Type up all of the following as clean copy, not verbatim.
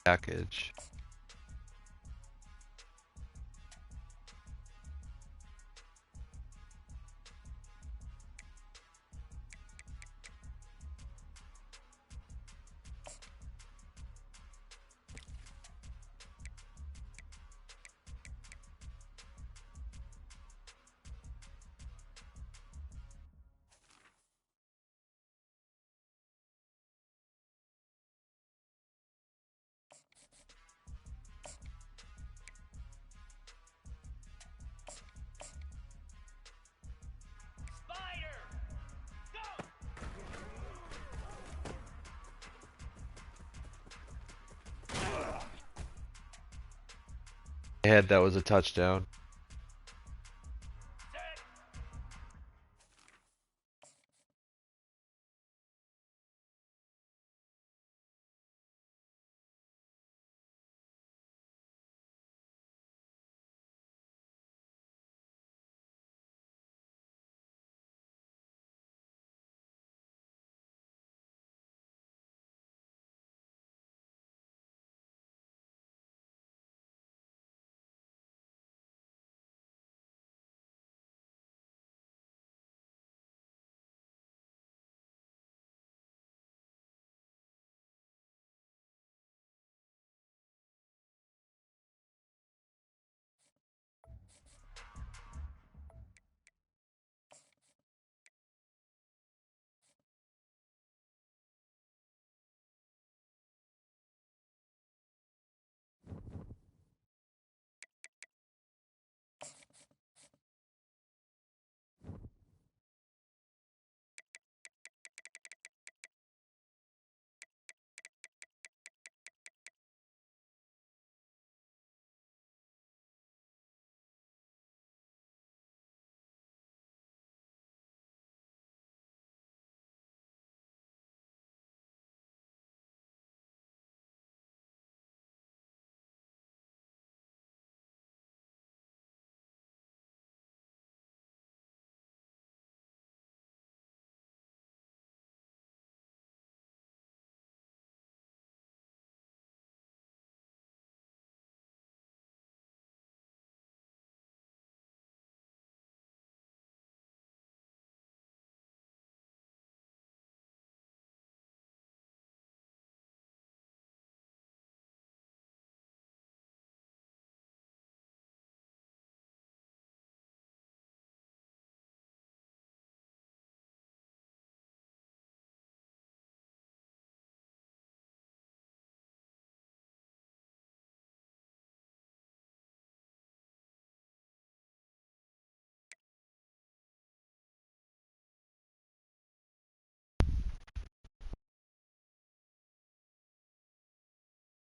package. Head, that was a touchdown.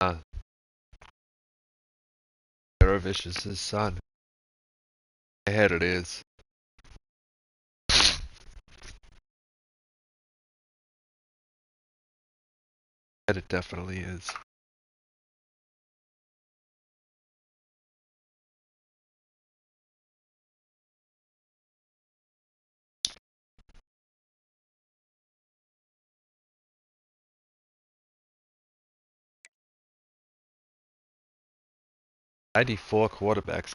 Uh, Dervish is his son. Ahead it is. And it definitely is. '94 quarterbacks.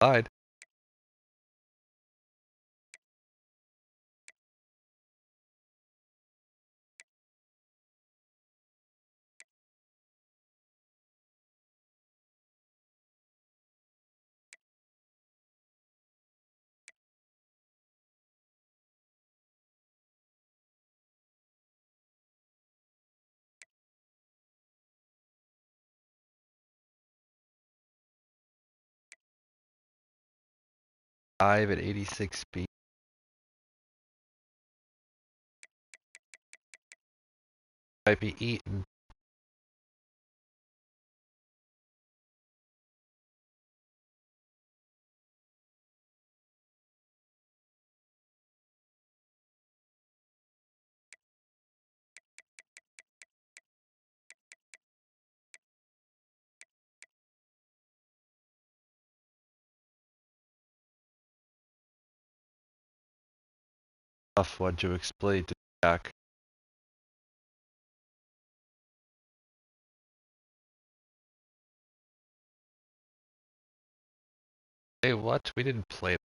Lied. Five at 86 speed. Might be eating. Tough one to explain to Jack. Hey, what? We didn't play.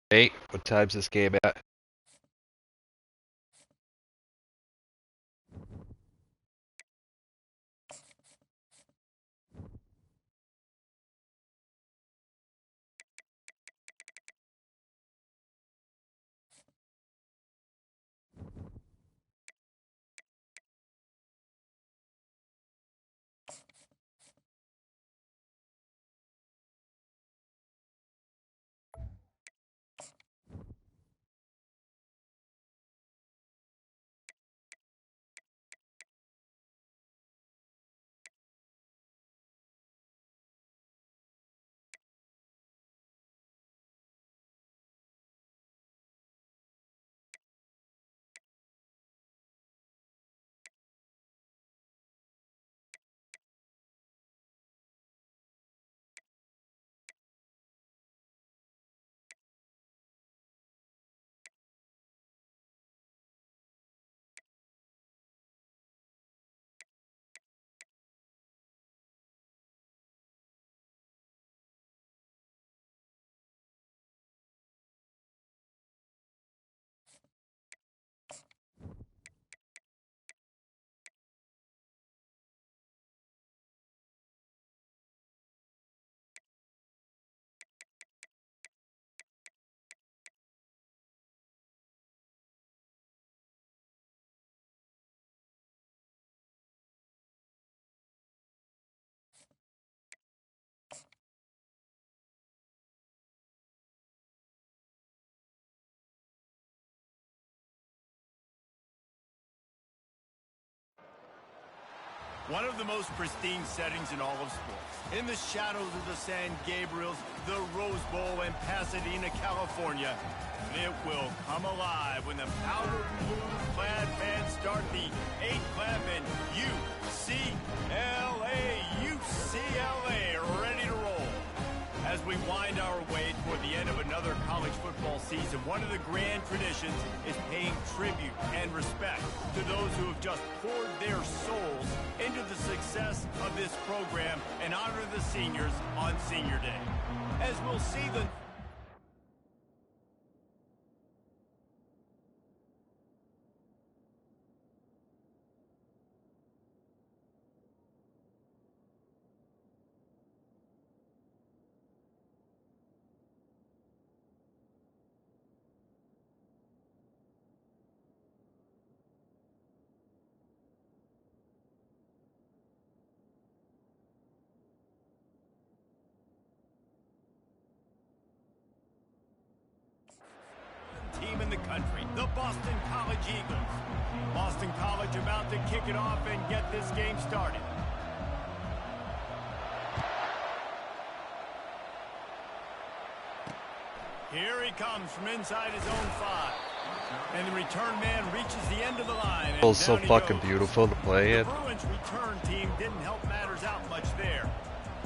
Hey, what time's this game at? One of the most pristine settings in all of sports. In the shadows of the San Gabriels, the Rose Bowl in Pasadena, California. It will come alive when the powder blue-clad fans start the 8 clap and UCLA, ready to roll. As we wind our way toward the end of another college football season, one of the grand traditions is paying tribute and respect to those who have just poured their souls into the success of this program and honor the seniors on Senior Day. As we'll see the team in the country, the Boston College Eagles. Boston College about to kick it off and get this game started. Here he comes from inside his own 5. And the return man reaches the end of the line. It was so fucking beautiful to play in. The Bruins return team didn't help matters out much there.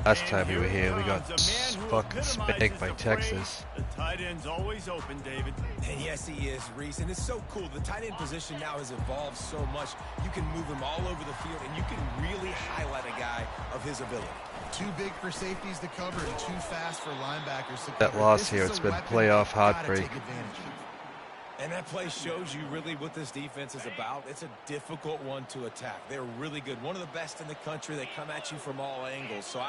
Last time we were here, we got fucking spanked by Texas. The tight end's always open, David. And yes, he is, Reese. And it's so cool. The tight end position now has evolved so much. You can move him all over the field, and you can really highlight a guy of his ability. Too big for safeties to cover and too fast for linebackers to cover. That loss here, it's been playoff heartbreak. And that play shows you really what this defense is about. It's a difficult one to attack. They're really good. One of the best in the country. They come at you from all angles. So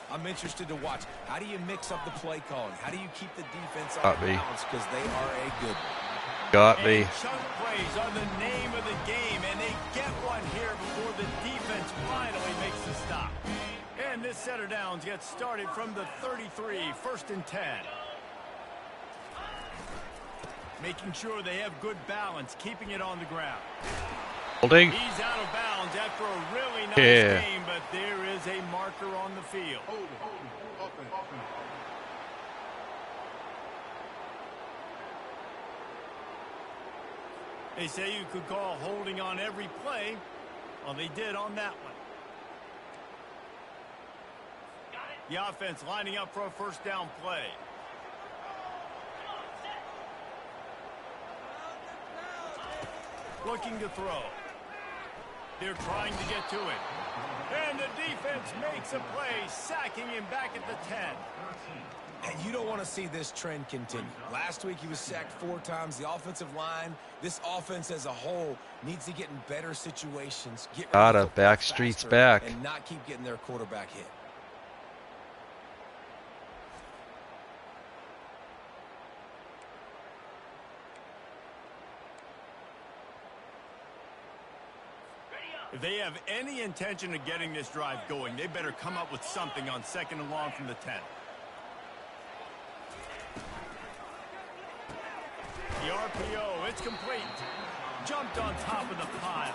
I'm interested to watch. How do you mix up the play calling? How do you keep the defense Got on me. balance? Because they are a good one. Got me. And chunk plays are the name of the game, and they get one here before the defense finally makes the stop. And this set of downs gets started from the 33, 1st and 10. Making sure they have good balance, keeping it on the ground. Holding. He's out of bounds after a really nice game, but there is a marker on the field. They say you could call holding on every play. Well, they did on that one. The offense lining up for a 1st down play. Looking to throw. They're trying to get to it. And the defense makes a play, sacking him back at the 10. And you don't want to see this trend continue. Last week he was sacked 4 times. The offensive line, this offense as a whole, needs to get in better situations. Get rid of the football Back streets faster back. and not keep getting their quarterback hit. If they have any intention of getting this drive going, they better come up with something on 2nd and long from the 10. The RPO, it's complete. Jumped on top of the pile.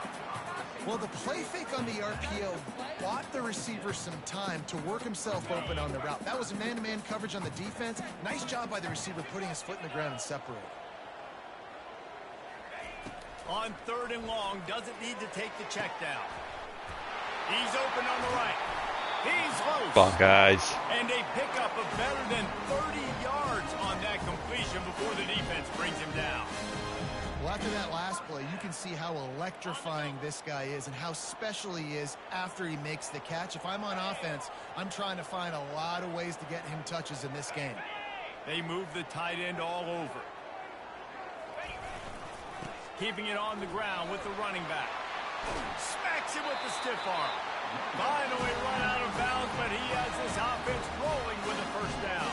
Well, the play fake on the RPO bought the receiver some time to work himself open on the route. That was a man-to-man coverage on the defense. Nice job by the receiver putting his foot in the ground and separating. On 3rd and long, doesn't need to take the check down. He's open on the right. He's loose. Come on, guys. And a pickup of better than 30 yards on that completion before the defense brings him down. Well, after that last play, you can see how electrifying this guy is and how special he is after he makes the catch. If I'm on offense, I'm trying to find a lot of ways to get him touches in this game. They move the tight end all over. Keeping it on the ground with the running back. Smacks him with the stiff arm. Finally run out of bounds, but he has this offense rolling with a 1st down.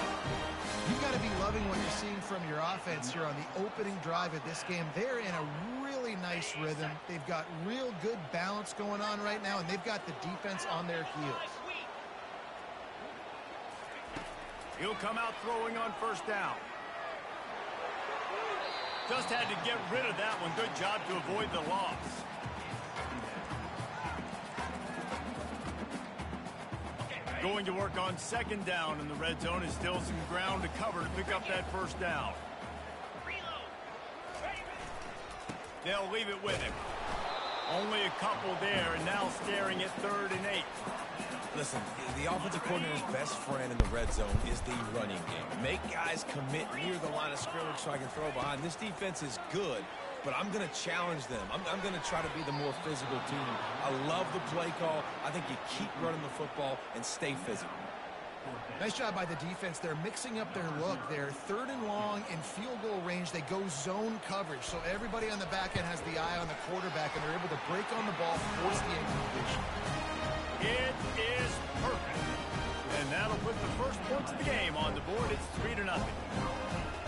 You've got to be loving what you're seeing from your offense here on the opening drive of this game. They're in a really nice rhythm. They've got real good balance going on right now, and they've got the defense on their heels. He'll come out throwing on 1st down. Just had to get rid of that one. Good job to avoid the loss. Going to work on 2nd down in the red zone. Is still some ground to cover to pick up that 1st down. They'll leave it with him. Only a couple there, and now staring at 3rd and 8. Listen, the offensive coordinator's best friend in the red zone is the running game. Make guys commit near the line of scrimmage so I can throw behind. This defense is good, but I'm going to challenge them. I'm going to try to be the more physical team. I love the play call. I think you keep running the football and stay physical. Nice job by the defense. They're mixing up their look. They're 3rd and long in field goal range. They go zone coverage, so everybody on the back end has the eye on the quarterback, and they're able to break on the ball, force the incompletion. It is perfect. And that'll put the first points of the game on the board. It's 3-0.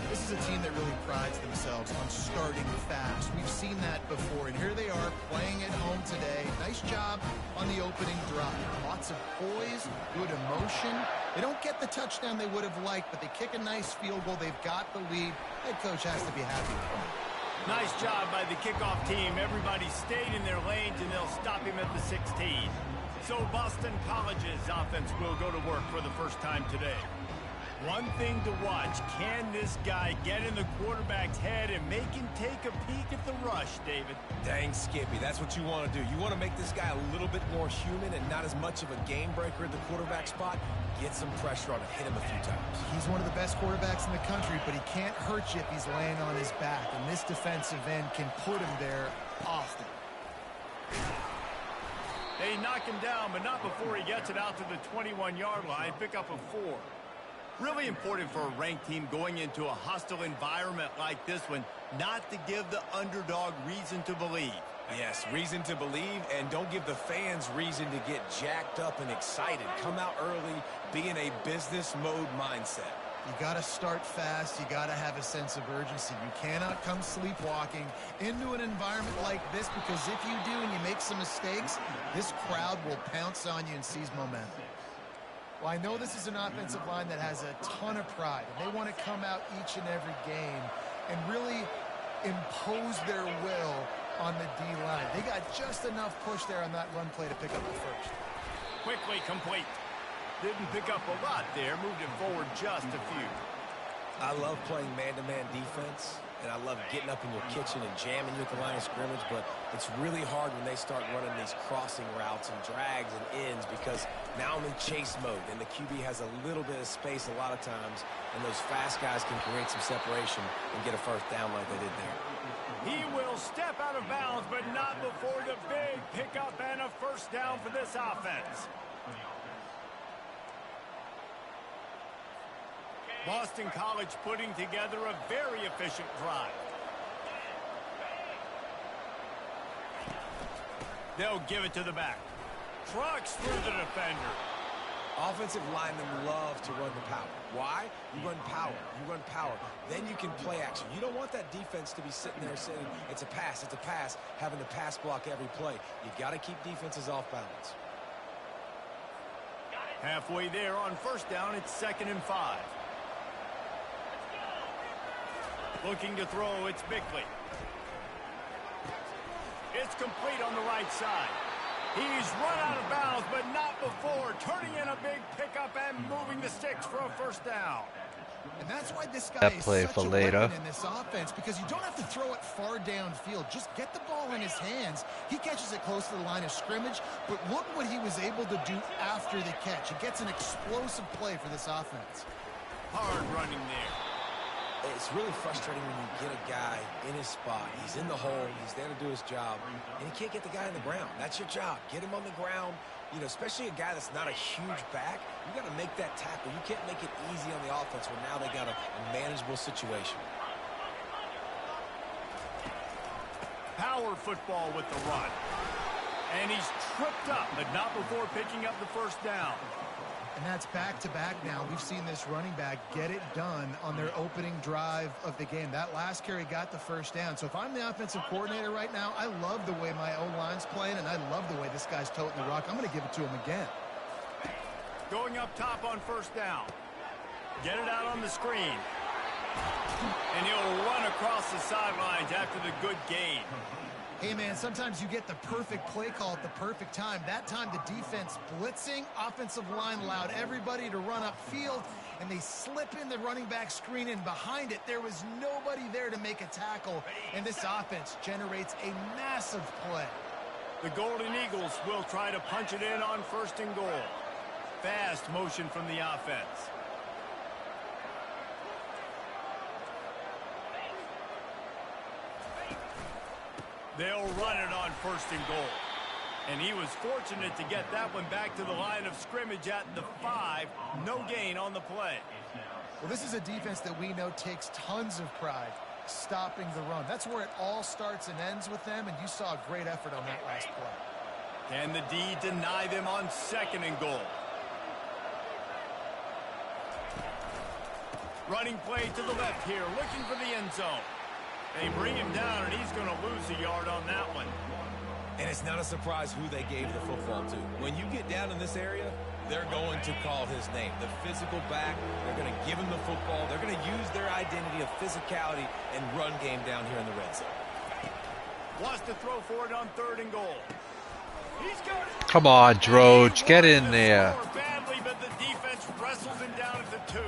This is a team that really prides themselves on starting fast. We've seen that before, and here they are playing at home today. Nice job on the opening drive. Lots of poise, good emotion. They don't get the touchdown they would have liked, but they kick a nice field goal. They've got the lead. Head coach has to be happy with them. Nice job by the kickoff team. Everybody stayed in their lanes, and they'll stop him at the 16. So Boston College's offense will go to work for the 1st time today. One thing to watch, can this guy get in the quarterback's head and make him take a peek at the rush, David? Dang, Skippy, that's what you want to do. You want to make this guy a little bit more human and not as much of a game breaker at the quarterback spot. Get some pressure on him, hit him a few times. He's one of the best quarterbacks in the country, but he can't hurt you if he's laying on his back, and this defensive end can put him there often. They knock him down, but not before he gets it out to the 21-yard line. Pick up a 4. Really important for a ranked team going into a hostile environment like this one, not to give the underdog reason to believe. Yes, reason to believe, and don't give the fans reason to get jacked up and excited. Come out early, be in a business mode mindset. You got to start fast. You got to have a sense of urgency. You cannot come sleepwalking into an environment like this, because if you do and you make some mistakes, this crowd will pounce on you and seize momentum. Well, I know this is an offensive line that has a ton of pride, and they want to come out each and every game and really impose their will on the D-line. They got just enough push there on that run play to pick up the first. Quickly complete. Didn't pick up a lot there, moved it forward just a few. I love playing man-to-man defense, and I love getting up in your kitchen and jamming you at the line of scrimmage, but it's really hard when they start running these crossing routes and drags and ends, because now I'm in chase mode, and the QB has a little bit of space a lot of times, and those fast guys can create some separation and get a first down like they did there. He will step out of bounds, but not before the big pickup and a first down for this offense. Boston College putting together a very efficient drive. They'll give it to the back. Trucks through the defender. Offensive linemen love to run the power. Why? You run power. You run power. Then you can play action. You don't want that defense to be sitting there saying, it's a pass, having to pass block every play. You got to keep defenses off balance. Halfway there on first down, it's 2nd and 5. Looking to throw, it's Bickley. It's complete on the right side. He's run out of bounds, but not before turning in a big pickup and moving the sticks for a first down. And that's why this guy That is play such for a later. weapon in this offense, because you don't have to throw it far downfield. Just get the ball in his hands. He catches it close to the line of scrimmage, but look what he was able to do after the catch. He gets an explosive play for this offense. Hard running there. It's really frustrating when you get a guy in his spot. He's in the hole. He's there to do his job, and he can't get the guy on the ground. That's your job. Get him on the ground. You know, especially a guy that's not a huge back. You got to make that tackle. You can't make it easy on the offense when now they got a manageable situation. Power football with the run. And he's tripped up, but not before picking up the first down. And that's back-to-back now. We've seen this running back get it done on their opening drive of the game. That last carry got the first down. So if I'm the offensive coordinator right now, I love the way my O-line's playing, and I love the way this guy's toting the rock. I'm going to give it to him again. Going up top on first down. Get it out on the screen. And he'll run across the sidelines after the good gain. Hey, man, sometimes you get the perfect play call at the perfect time. That time the defense blitzing, offensive line allowed everybody to run upfield, and they slip in the running back screen, and behind it there was nobody there to make a tackle, and this offense generates a massive play. The Golden Eagles will try to punch it in on 1st and goal. Fast motion from the offense. They'll run it on 1st and goal. And he was fortunate to get that one back to the line of scrimmage at the 5. No gain on the play. Well, this is a defense that we know takes tons of pride stopping the run. That's where it all starts and ends with them, and you saw a great effort on that last play. Can the D deny them on 2nd and goal? Running play to the left here, looking for the end zone. They bring him down, and he's going to lose a yard on that one. And it's not a surprise who they gave the football to. When you get down in this area, they're going to call his name. The physical back, they're going to give him the football. They're going to use their identity of physicality and run game down here in the red zone. Wants to throw for it on 3rd and goal. He's got it. Come on, Droge, get in there. Badly, but the defense wrestles him down at the 2.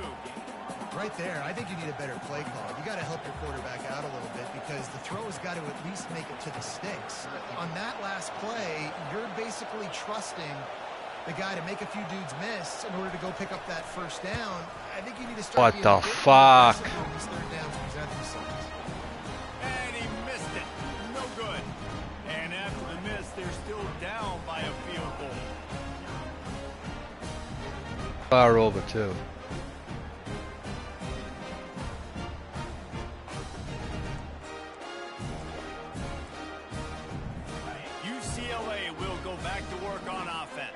Right there, I think you need a better play call. You got to help your quarterback out a little bit, because the throw has got to at least make it to the sticks. On that last play, you're basically trusting the guy to make a few dudes miss in order to go pick up that first down. I think you need to start What being the a bit more fuck? aggressive when these third downs present themselves. And he missed it. No good. And after the miss, they're still down by a field goal. Far over, too. go back to work on offense.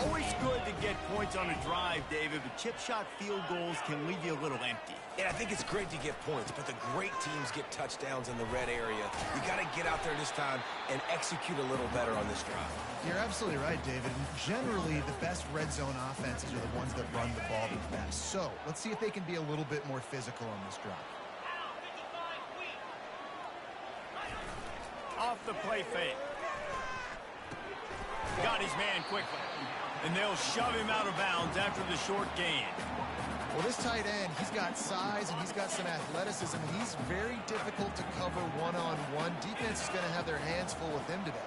Always good to get points on a drive, David, but chip shot field goals can leave you a little empty. Yeah, I think it's great to get points, but the great teams get touchdowns in the red area. You got to get out there this time and execute a little better on this drive. You're absolutely right, David. And generally, the best red zone offenses are the ones that run the ball the best. So let's see if they can be a little bit more physical on this drive. Off the play fake. Got his man quickly. And they'll shove him out of bounds after the short gain. Well, this tight end, he's got size and he's got some athleticism. He's very difficult to cover one-on-one. Defense is going to have their hands full with him today.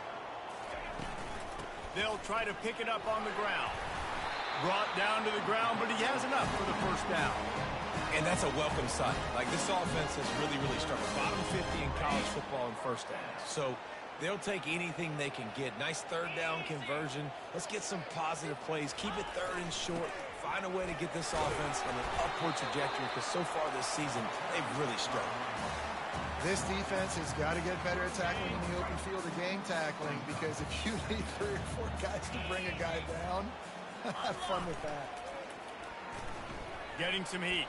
They'll try to pick it up on the ground. Brought down to the ground, but he has enough for the first down. And that's a welcome sight. Like, this offense has really struggled. Bottom 50 in college football in first downs. So they'll take anything they can get. Nice third down conversion. Let's get some positive plays. Keep it third and short. Find a way to get this offense on an upward trajectory, because so far this season, they've really struggled. This defense has got to get better at tackling in the open field or game tackling, because if you need 3 or 4 guys to bring a guy down, have fun with that. Getting some heat.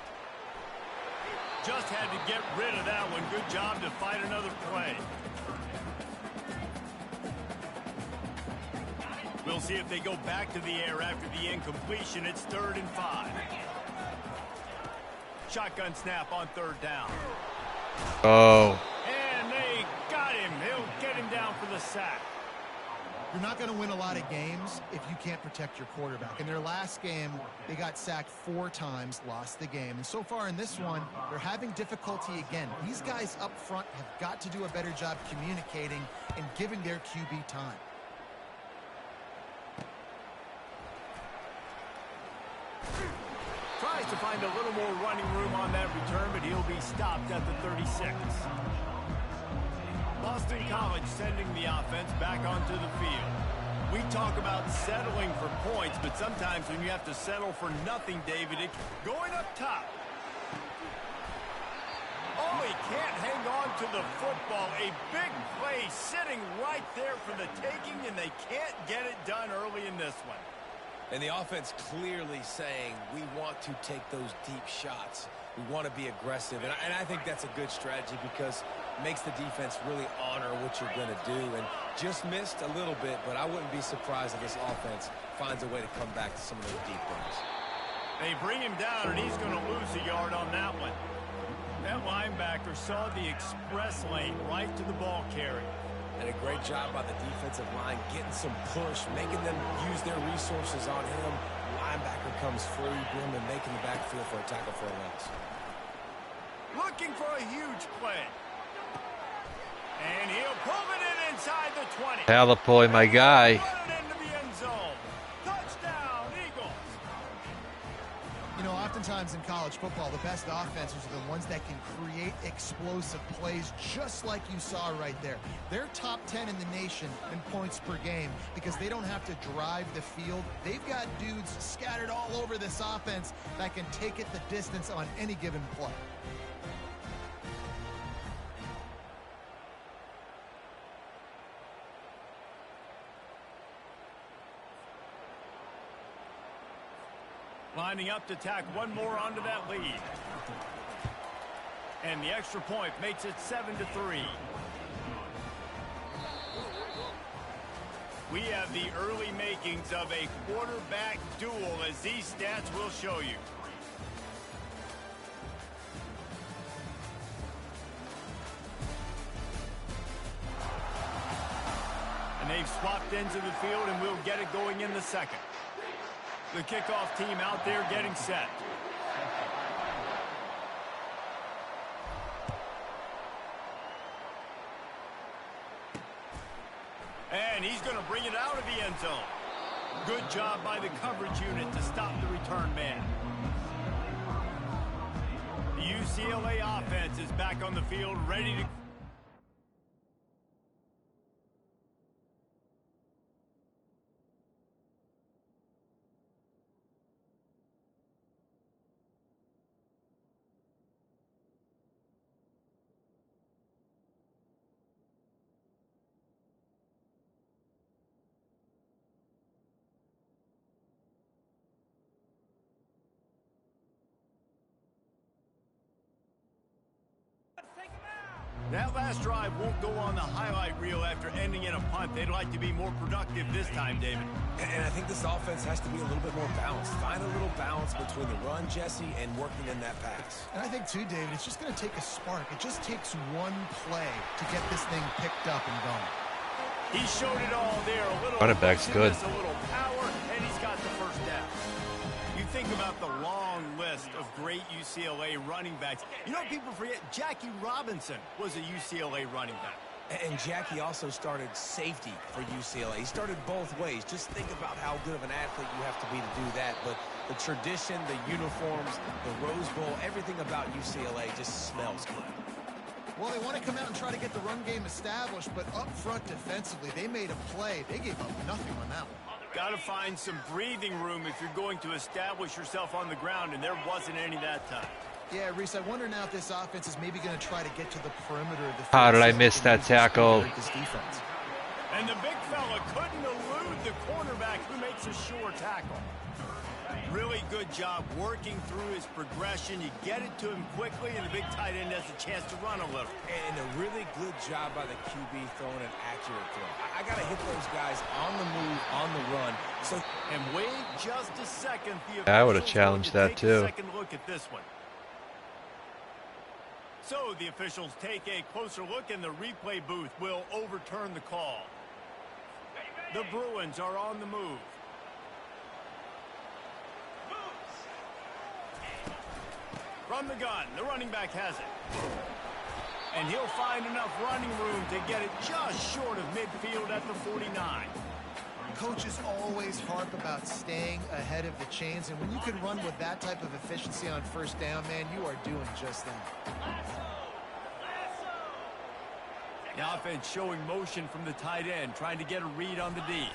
Just had to get rid of that one. Good job to fight another play. We'll see if they go back to the air after the incompletion. It's 3rd and 5. Shotgun snap on 3rd down. Oh. And they got him. He'll get him down for the sack. You're not going to win a lot of games if you can't protect your quarterback. In their last game, they got sacked 4 times, lost the game. And so far in this one, they're having difficulty again. These guys up front have got to do a better job communicating and giving their QB time. Tries to find a little more running room on that return, but he'll be stopped at the 36. Boston College sending the offense back onto the field. We talk about settling for points, but sometimes when you have to settle for nothing, David, going up top. Oh, he can't hang on to the football. A big play sitting right there for the taking, and they can't get it done early in this one. And the offense clearly saying, we want to take those deep shots. We want to be aggressive. And I think that's a good strategy, because it makes the defense really honor what you're going to do. And just missed a little bit, but I wouldn't be surprised if this offense finds a way to come back to some of those deep ones. They bring him down, and he's going to lose a yard on that one. That linebacker saw the express lane right to the ball carrier. And a great job by the defensive line, getting some push, making them use their resources on him. Linebacker comes free, boom, and making the backfield for a tackle for a loss. Looking for a huge play. And he'll pull it in inside the 20. Talapoy, my guy. Run it into the end zone. Touchdown, Eagles. You know, oftentimes in college football, the best offenses are the ones that can create explosive plays, just like you saw right there. They're top 10 in the nation in points per game because they don't have to drive the field. They've got dudes scattered all over this offense that can take it the distance on any given play. Lining up to tack one more onto that lead. And the extra point makes it 7-3. We have the early makings of a quarterback duel, as these stats will show you. And they've swapped ends of the field, and we'll get it going in the second. The kickoff team out there getting set. And he's going to bring it out of the end zone. Good job by the coverage unit to stop the return man. The UCLA offense is back on the field, ready to... That last drive won't go on the highlight reel after ending in a punt. They'd like to be more productive this time, David. And I think this offense has to be a little bit more balanced. Find a little balance between the run, Jesse, and working in that pass. And I think, too, David, it's just going to take a spark. It just takes one play to get this thing picked up and going. He showed it all there. A little Running back's good. a little power, and he's got the first down. You think about the long list of great UCLA running backs. You know what people forget? Jackie Robinson was a UCLA running back. And Jackie also started safety for UCLA. He started both ways. Just think about how good of an athlete you have to be to do that. But the tradition, the uniforms, the Rose Bowl, everything about UCLA just smells good. Well, they want to come out and try to get the run game established, but up front defensively, they made a play. They gave up nothing on that one. Got to find some breathing room if you're going to establish yourself on the ground, and there wasn't any that time. Yeah, Reese, I wonder now if this offense is maybe going to try to get to the perimeter of the field. How did I miss that tackle? This defense. And the big fella couldn't elude the cornerback who makes a sure tackle. Really good job working through his progression. You get it to him quickly, and the big tight end has a chance to run a little. And a really good job by the QB throwing an accurate throw. I got to hit those guys on the move, on the run. So, and wait just a second. I would have challenged that too. Second look at this one. So the officials take a closer look, and the replay booth will overturn the call. The Bruins are on the move. From the gun, the running back has it. And he'll find enough running room to get it just short of midfield at the 49. Coaches always harp about staying ahead of the chains, and when you can run with that type of efficiency on first down, man, you are doing just that. The offense showing motion from the tight end, trying to get a read on the D.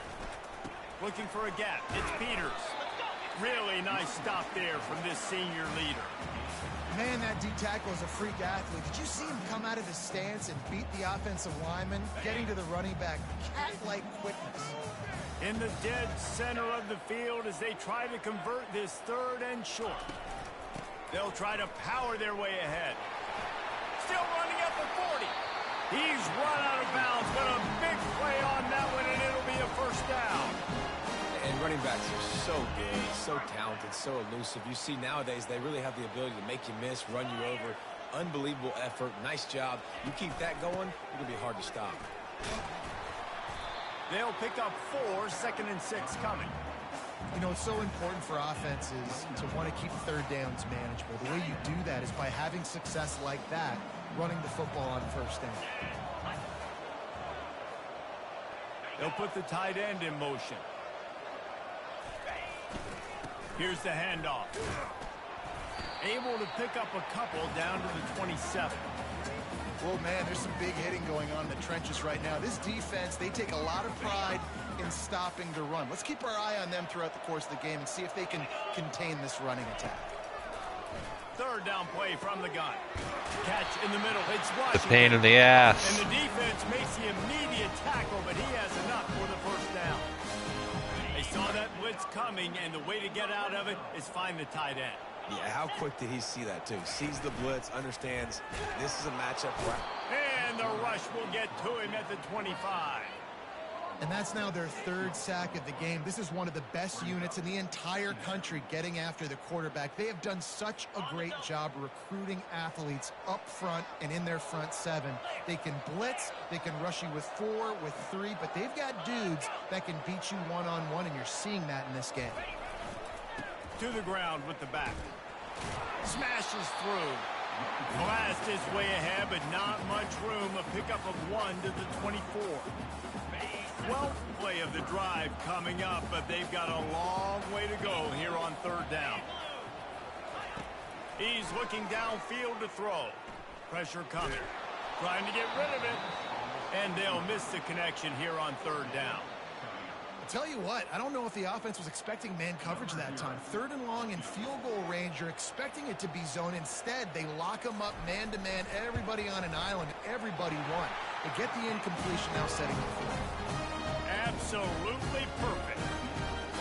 Looking for a gap. It's Peters. Really nice stop there from this senior leader. Man, that D tackle is a freak athlete. Did you see him come out of his stance and beat the offensive lineman, getting to the running back? Cat-like quickness. In the dead center of the field as they try to convert this third and short. They'll try to power their way ahead. Still running at the 40. He's run out of bounds, but a big play on that one, and it'll be a first down. And running backs are so big, so talented, so elusive. You see nowadays they really have the ability to make you miss, run you over. Unbelievable effort. Nice job. You keep that going, it's going to be hard to stop. They'll pick up 4, 2nd and 6 coming. You know, it's so important for offenses to want to keep third downs manageable. The way you do that is by having success like that, running the football on first down. They'll put the tight end in motion. Here's the handoff. Able to pick up a couple down to the 27. Well, man, there's some big hitting going on in the trenches right now. This defense, they take a lot of pride in stopping the run. Let's keep our eye on them throughout the course of the game and see if they can contain this running attack. Third down play from the gun. Catch in the middle. It's Washington. The pain in the ass. And the defense makes the immediate tackle, but he has enough for the first down. They saw that blitz coming, and the way to get out of it is find the tight end. Yeah, how quick did he see that, too? Sees the blitz, understands this is a matchup. And the rush will get to him at the 25. And that's now their third sack of the game. This is one of the best units in the entire country getting after the quarterback. They have done such a great job recruiting athletes up front and in their front seven. They can blitz, they can rush you with 4, with 3, but they've got dudes that can beat you one-on-one, and you're seeing that in this game. To the ground with the back. Smashes through. Blast his way ahead, but not much room. A pickup of 1 to the 24. 12th play of the drive coming up, but they've got a long way to go here on third down. He's looking downfield to throw. Pressure coming. Trying to get rid of it. And they'll miss the connection here on third down. Tell you what, I don't know if the offense was expecting man coverage that time. Third and long in field goal range, you're expecting it to be zone. Instead, they lock them up man-to-man, everybody on an island, everybody won. They get the incompletion, now setting the field. Absolutely perfect.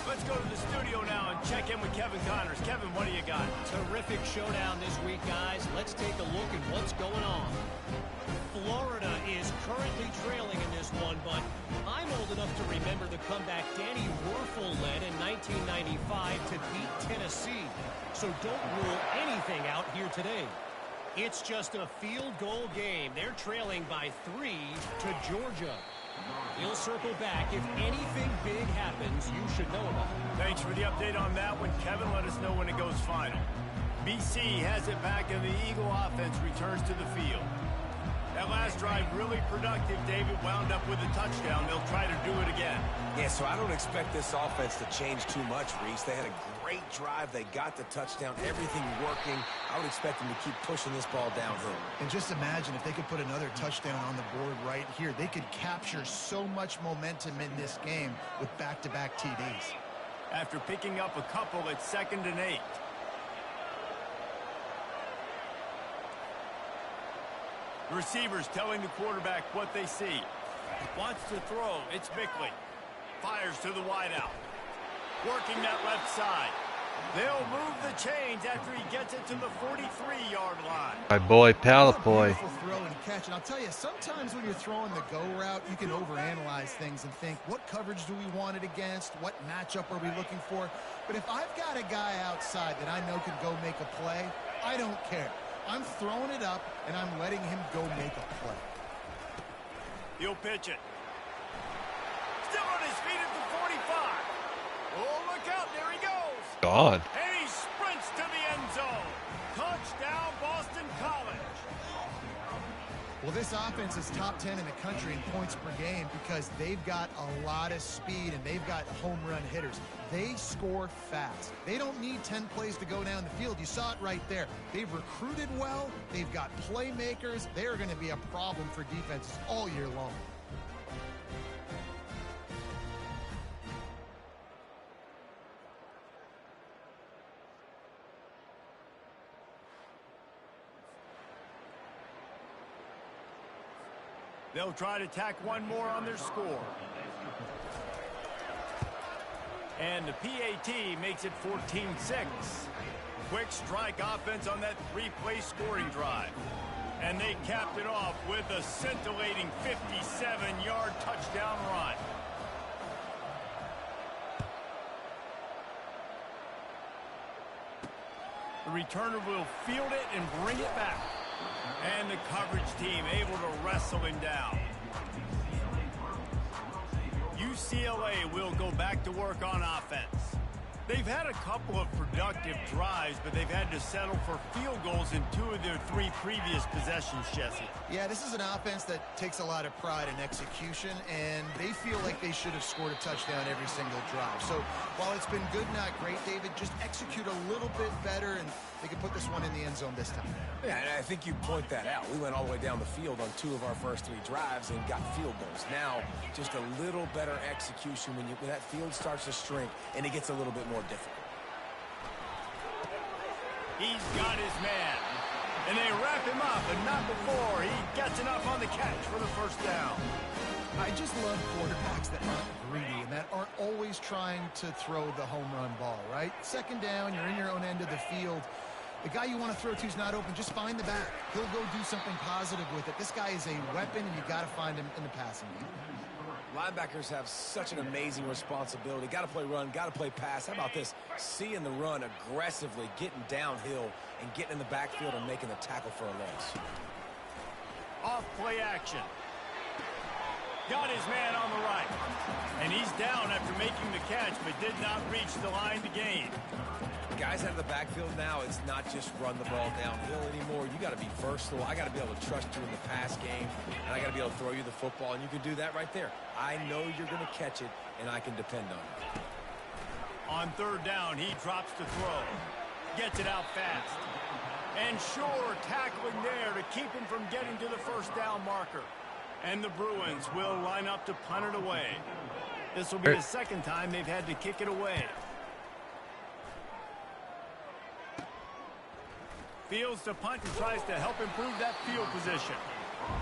Let's go to the studio now and check in with Kevin Connors. Kevin, what do you got? Terrific showdown this week, guys. Let's take a look at what's going on. Florida is currently trailing in this one, but I'm old enough to remember the comeback Danny Werfel led in 1995 to beat Tennessee. So don't rule anything out here today. It's just a field goal game. They're trailing by 3 to Georgia. He'll circle back. If anything big happens, you should know about it. Thanks for the update on that one, Kevin. Let us know when it goes final. BC has it back, and the Eagle offense returns to the field. That last drive really productive. David wound up with a touchdown. They'll try to do it again. Yeah, so I don't expect this offense to change too much, Reese. They had a great drive. They got the touchdown. Everything working. I would expect them to keep pushing this ball downhill. And just imagine if they could put another touchdown on the board right here. They could capture so much momentum in this game with back-to-back TDs. After picking up a couple, it's 2nd and 8. Receivers telling the quarterback what they see. Wants to throw. It's Bickley. Fires to the wideout. Working that left side. They'll move the chains after he gets it to the 43-yard line. My boy, Pallet Boy. Beautiful throw and catch. And I'll tell you, sometimes when you're throwing the go route, you can overanalyze things and think, what coverage do we want it against? What matchup are we looking for? But if I've got a guy outside that I know can go make a play, I don't care. I'm throwing it up, and I'm letting him go make a play. He'll pitch it. Still on his feet at the 45. Oh, look out. There he goes. Gone. And he sprints to the end zone. Touchdown, Boston College. Well, this offense is top 10 in the country in points per game because they've got a lot of speed and they've got home run hitters. They score fast. They don't need 10 plays to go down the field. You saw it right there. They've recruited well. They've got playmakers. They're going to be a problem for defenses all year long. They'll try to tack one more on their score. And the PAT makes it 14-6. Quick strike offense on that 3-play scoring drive. And they capped it off with a scintillating 57-yard touchdown run. The returner will field it and bring it back. And the coverage team able to wrestle him down. UCLA will go back to work on offense. They've had a couple of productive drives, but they've had to settle for field goals in 2 of their 3 previous possessions, Jesse. Yeah, this is an offense that takes a lot of pride in execution, and they feel like they should have scored a touchdown every single drive. So while it's been good, not great, David, just execute a little bit better, and they can put this one in the end zone this time. Yeah, and I think you point that out. We went all the way down the field on 2 of our first 3 drives and got field goals. Now, just a little better execution when that field starts to shrink and it gets a little bit more difficult. He's got his man. And they wrap him up, and not before he gets enough on the catch for the first down. I just love quarterbacks that aren't greedy and that aren't always trying to throw the home run ball, right? 2nd down, you're in your own end of the field. The guy you want to throw to is not open. Just find the back. He'll go do something positive with it. This guy is a weapon, and you got to find him in the passing game. Linebackers have such an amazing responsibility. Got to play run, got to play pass. How about this? Seeing the run aggressively, getting downhill, and getting in the backfield and making the tackle for a loss. Off play action. Got his man on the right. And he's down after making the catch, but did not reach the line to gain. Guys out of the backfield now, it's not just run the ball downhill anymore. You got to be versatile. I got to be able to trust you in the pass game, and I got to be able to throw you the football, and you can do that right there. I know you're going to catch it, and I can depend on it. On 3rd down, he drops the throw. Gets it out fast. And sure, tackling there to keep him from getting to the 1st down marker. And the Bruins will line up to punt it away. This will be the 2nd time they've had to kick it away. Fields to punt and tries to help improve that field position.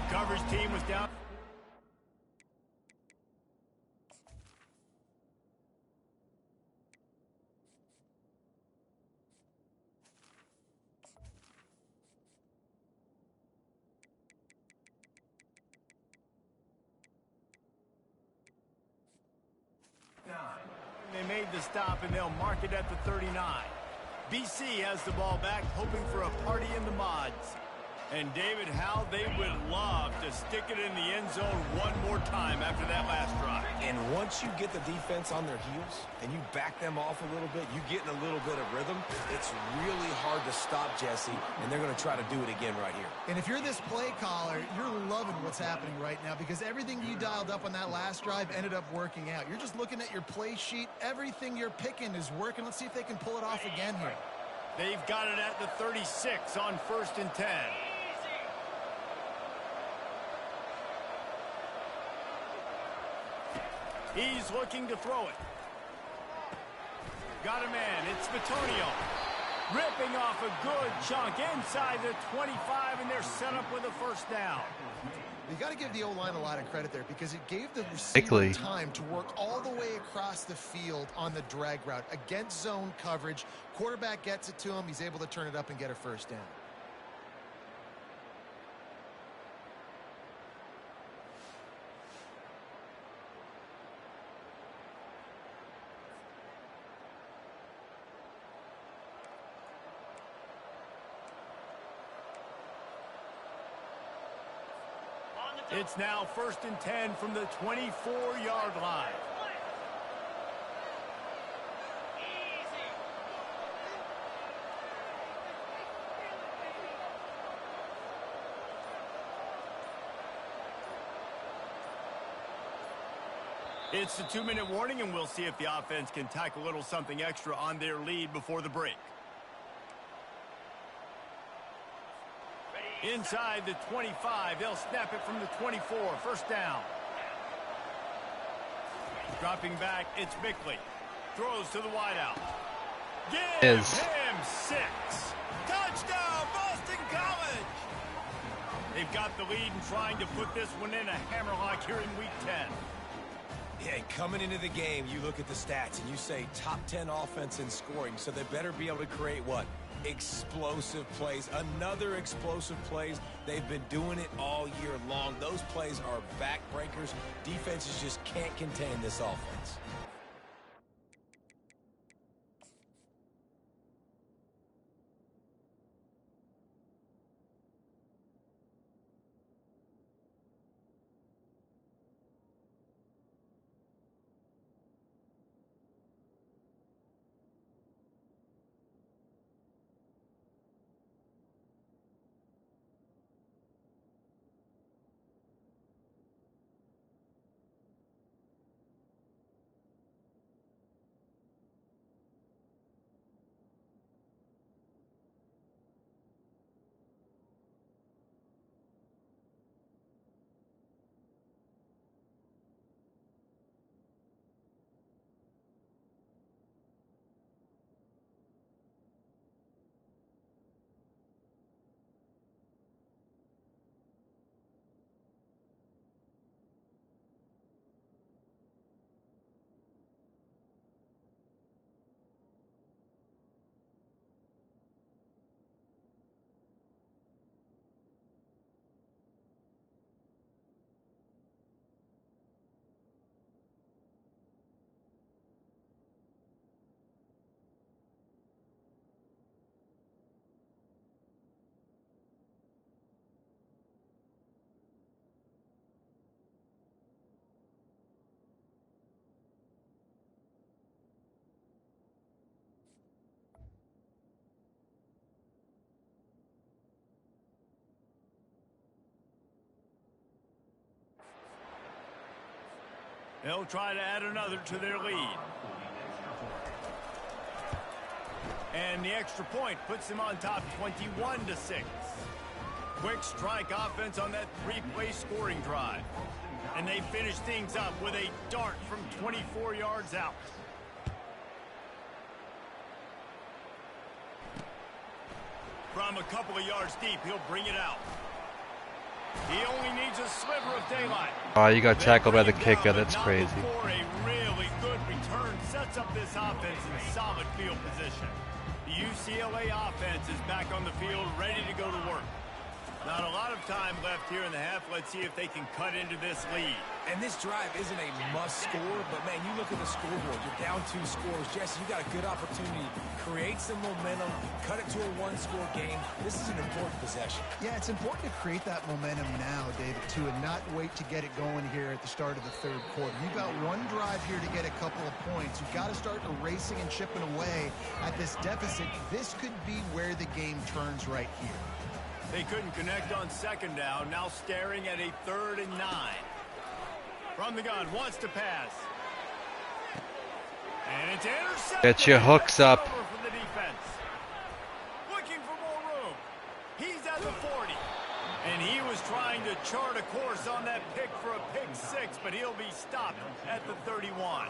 Coverage team was down. They made the stop, and they'll mark it at the 39. BC has the ball back, hoping for a party in the mods. And, David, how they would love to stick it in the end zone one more time after that last drive. And once you get the defense on their heels and you back them off a little bit, you get in a little bit of rhythm, it's really hard to stop, Jesse, and they're going to try to do it again right here. And if you're this play caller, you're loving what's happening right now because everything you dialed up on that last drive ended up working out. You're just looking at your play sheet. Everything you're picking is working. Let's see if they can pull it off again here. They've got it at the 36 on 1st and 10. He's looking to throw it. Got a man. It's Vitonio. Ripping off a good chunk inside the 25, and they're set up with a first down. You got to give the O-line a lot of credit there because it gave the receiver time to work all the way across the field on the drag route against zone coverage. Quarterback gets it to him. He's able to turn it up and get a first down. It's now 1st and 10 from the 24-yard line. It's the 2-minute warning, and we'll see if the offense can tack a little something extra on their lead before the break. Inside the 25, they'll snap it from the 24. First down. Dropping back, it's Bickley. Throws to the wideout. Give him 6. Touchdown, Boston College! They've got the lead and trying to put this one in a hammerlock here in Week 10. Yeah, coming into the game, you look at the stats and you say top 10 offense in scoring, so they better be able to create what? Explosive plays. Another explosive plays. They've been doing it all year long. Those plays are backbreakers. Defenses just can't contain this offense. They'll try to add another to their lead. And the extra point puts them on top 21-6. Quick strike offense on that 3-play scoring drive. And they finish things up with a dart from 24 yards out. From a couple of yards deep, he'll bring it out. He only needs a sliver of daylight. Oh, you got tackled by the kicker. That's crazy. For a really good return, sets up this offense in solid field position. The UCLA offense is back on the field, ready to go to work. Not a lot of time left here in the half. Let's see if they can cut into this lead. And this drive isn't a must score, but man, you look at the scoreboard. You're down 2 scores. Jesse, you got a good opportunity. Create some momentum. Cut it to a 1-score game. This is an important possession. Yeah, it's important to create that momentum now, David, too, and not wait to get it going here at the start of the third quarter. You've got one drive here to get a couple of points. You've got to start erasing and chipping away at this deficit. This could be where the game turns right here. They couldn't connect on second down. Now staring at a 3rd and 9. From the gun, wants to pass. And it's intercepted. Get your hooks up. Over from the defense. Looking for more room. He's at the 40. And he was trying to chart a course on that pick for a pick 6, but he'll be stopped at the 31.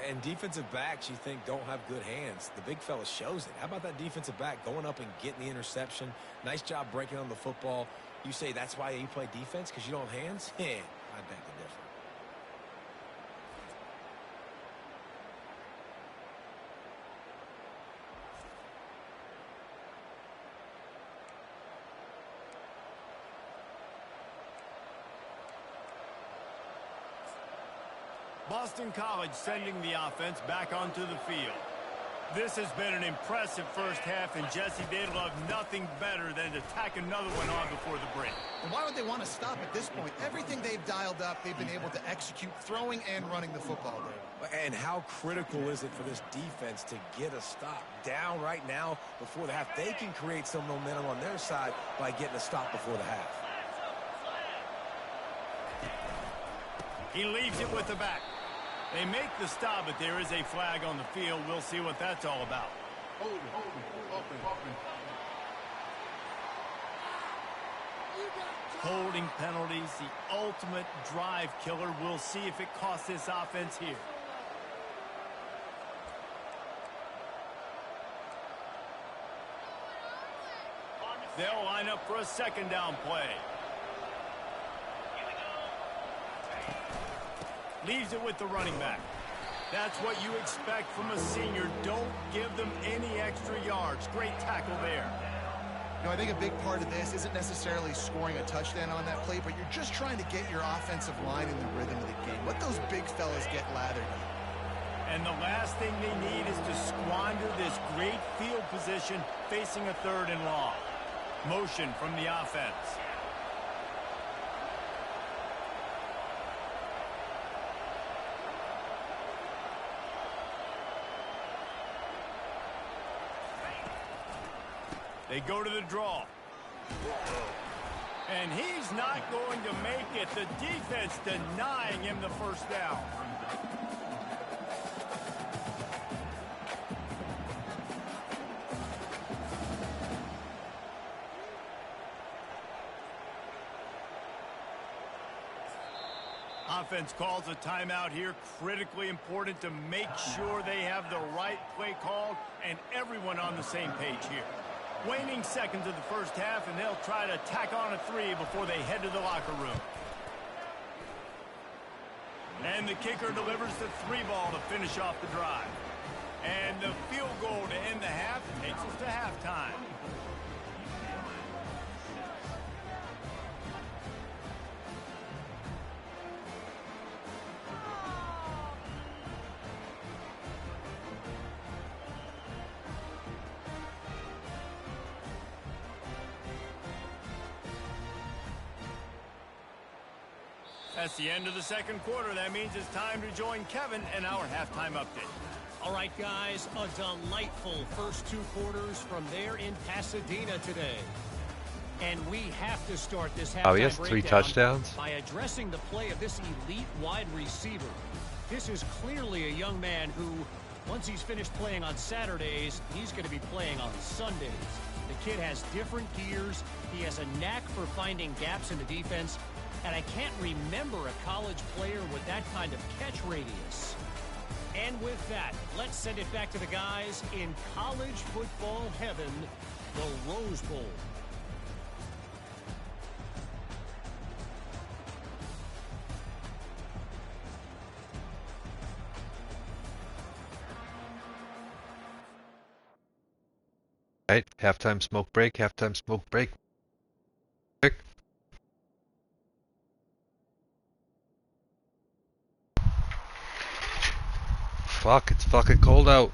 And defensive backs, you think, don't have good hands. The big fella shows it. How about that defensive back going up and getting the interception? Nice job breaking on the football. You say that's why you play defense, because you don't have hands? I beg to differ. Boston College sending the offense back onto the field. This has been an impressive first half, and Jesse, they'd love nothing better than to tack another one on before the break. And why would they want to stop at this point? Everything they've dialed up, they've been able to execute, throwing and running the football there. And how critical is it for this defense to get a stop down right now before the half? They can create some momentum on their side by getting a stop before the half. He leaves it with the back. They make the stop, but there is a flag on the field. We'll see what that's all about. Holding penalties, the ultimate drive killer. We'll see if it costs this offense here. They'll line up for a 2nd down play. Leaves it with the running back. That's what you expect from a senior. Don't give them any extra yards. Great tackle there. You know, I think a big part of this isn't necessarily scoring a touchdown on that play, but you're just trying to get your offensive line in the rhythm of the game. Let those big fellas get lathered in. And the last thing they need is to squander this great field position facing a 3rd and long. Motion from the offense. They go to the draw. And he's not going to make it. The defense denying him the 1st down. Offense calls a timeout here. Critically important to make sure they have the right play called and everyone on the same page here. Waning seconds of the first half, and they'll try to tack on a 3 before they head to the locker room. And the kicker delivers the 3 ball to finish off the drive. And the field goal to end the half takes us to halftime. That's the end of the 2nd quarter. That means it's time to join Kevin in our halftime update. All right, guys, a delightful first 2 quarters from there in Pasadena today. And we have to start this halftime he has 3 breakdown touchdowns. by addressing the play of this elite wide receiver. This is clearly a young man who, once he's finished playing on Saturdays, he's going to be playing on Sundays. The kid has different gears. He has a knack for finding gaps in the defense. And I can't remember a college player with that kind of catch radius. And with that, let's send it back to the guys in college football heaven, the Rose Bowl. Right, halftime smoke break, halftime smoke break. Quick. Fuck, it's fucking cold out.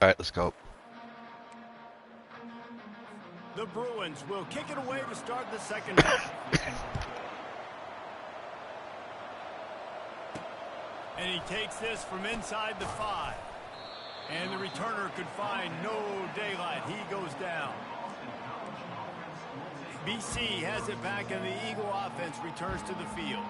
Alright, let's go. The Bruins will kick it away to start the second half. And he takes this from inside the 5. And the returner could find no daylight. He goes down. BC has it back, and the Eagle offense returns to the field.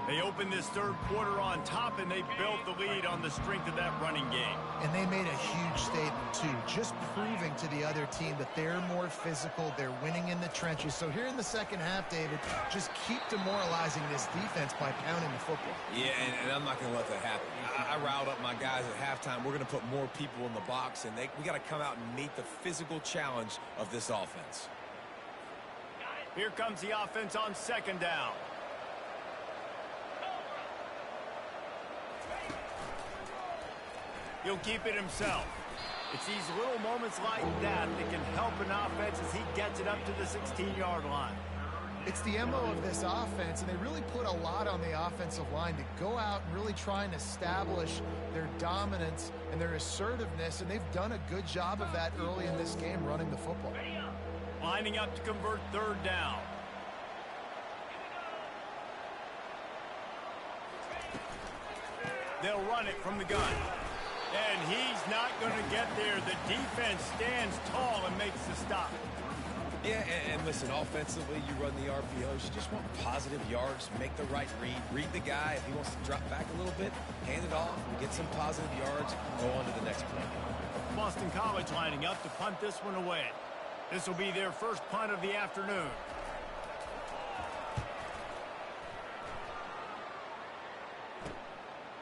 They opened this third quarter on top, and they built the lead on the strength of that running game. And they made a huge statement, too, just proving to the other team that they're more physical, they're winning in the trenches. So here in the second half, David, just keep demoralizing this defense by pounding the football. Yeah, and I'm not going to let that happen. I riled up my guys at halftime. We're going to put more people in the box, and we got to come out and meet the physical challenge of this offense. Here comes the offense on second down. He'll keep it himself. It's these little moments like that that can help an offense as he gets it up to the 16-yard line. It's the MO of this offense, and they really put a lot on the offensive line to go out and really try and establish their dominance and their assertiveness, and they've done a good job of that early in this game running the football. Lining up to convert third down. They'll run it from the gun. And he's not going to get there. The defense stands tall and makes the stop. Yeah, and listen, offensively, you run the RPOs. You just want positive yards, make the right read. Read the guy. If he wants to drop back a little bit, hand it off, get some positive yards, go on to the next play. Boston College lining up to punt this one away. This will be their first punt of the afternoon.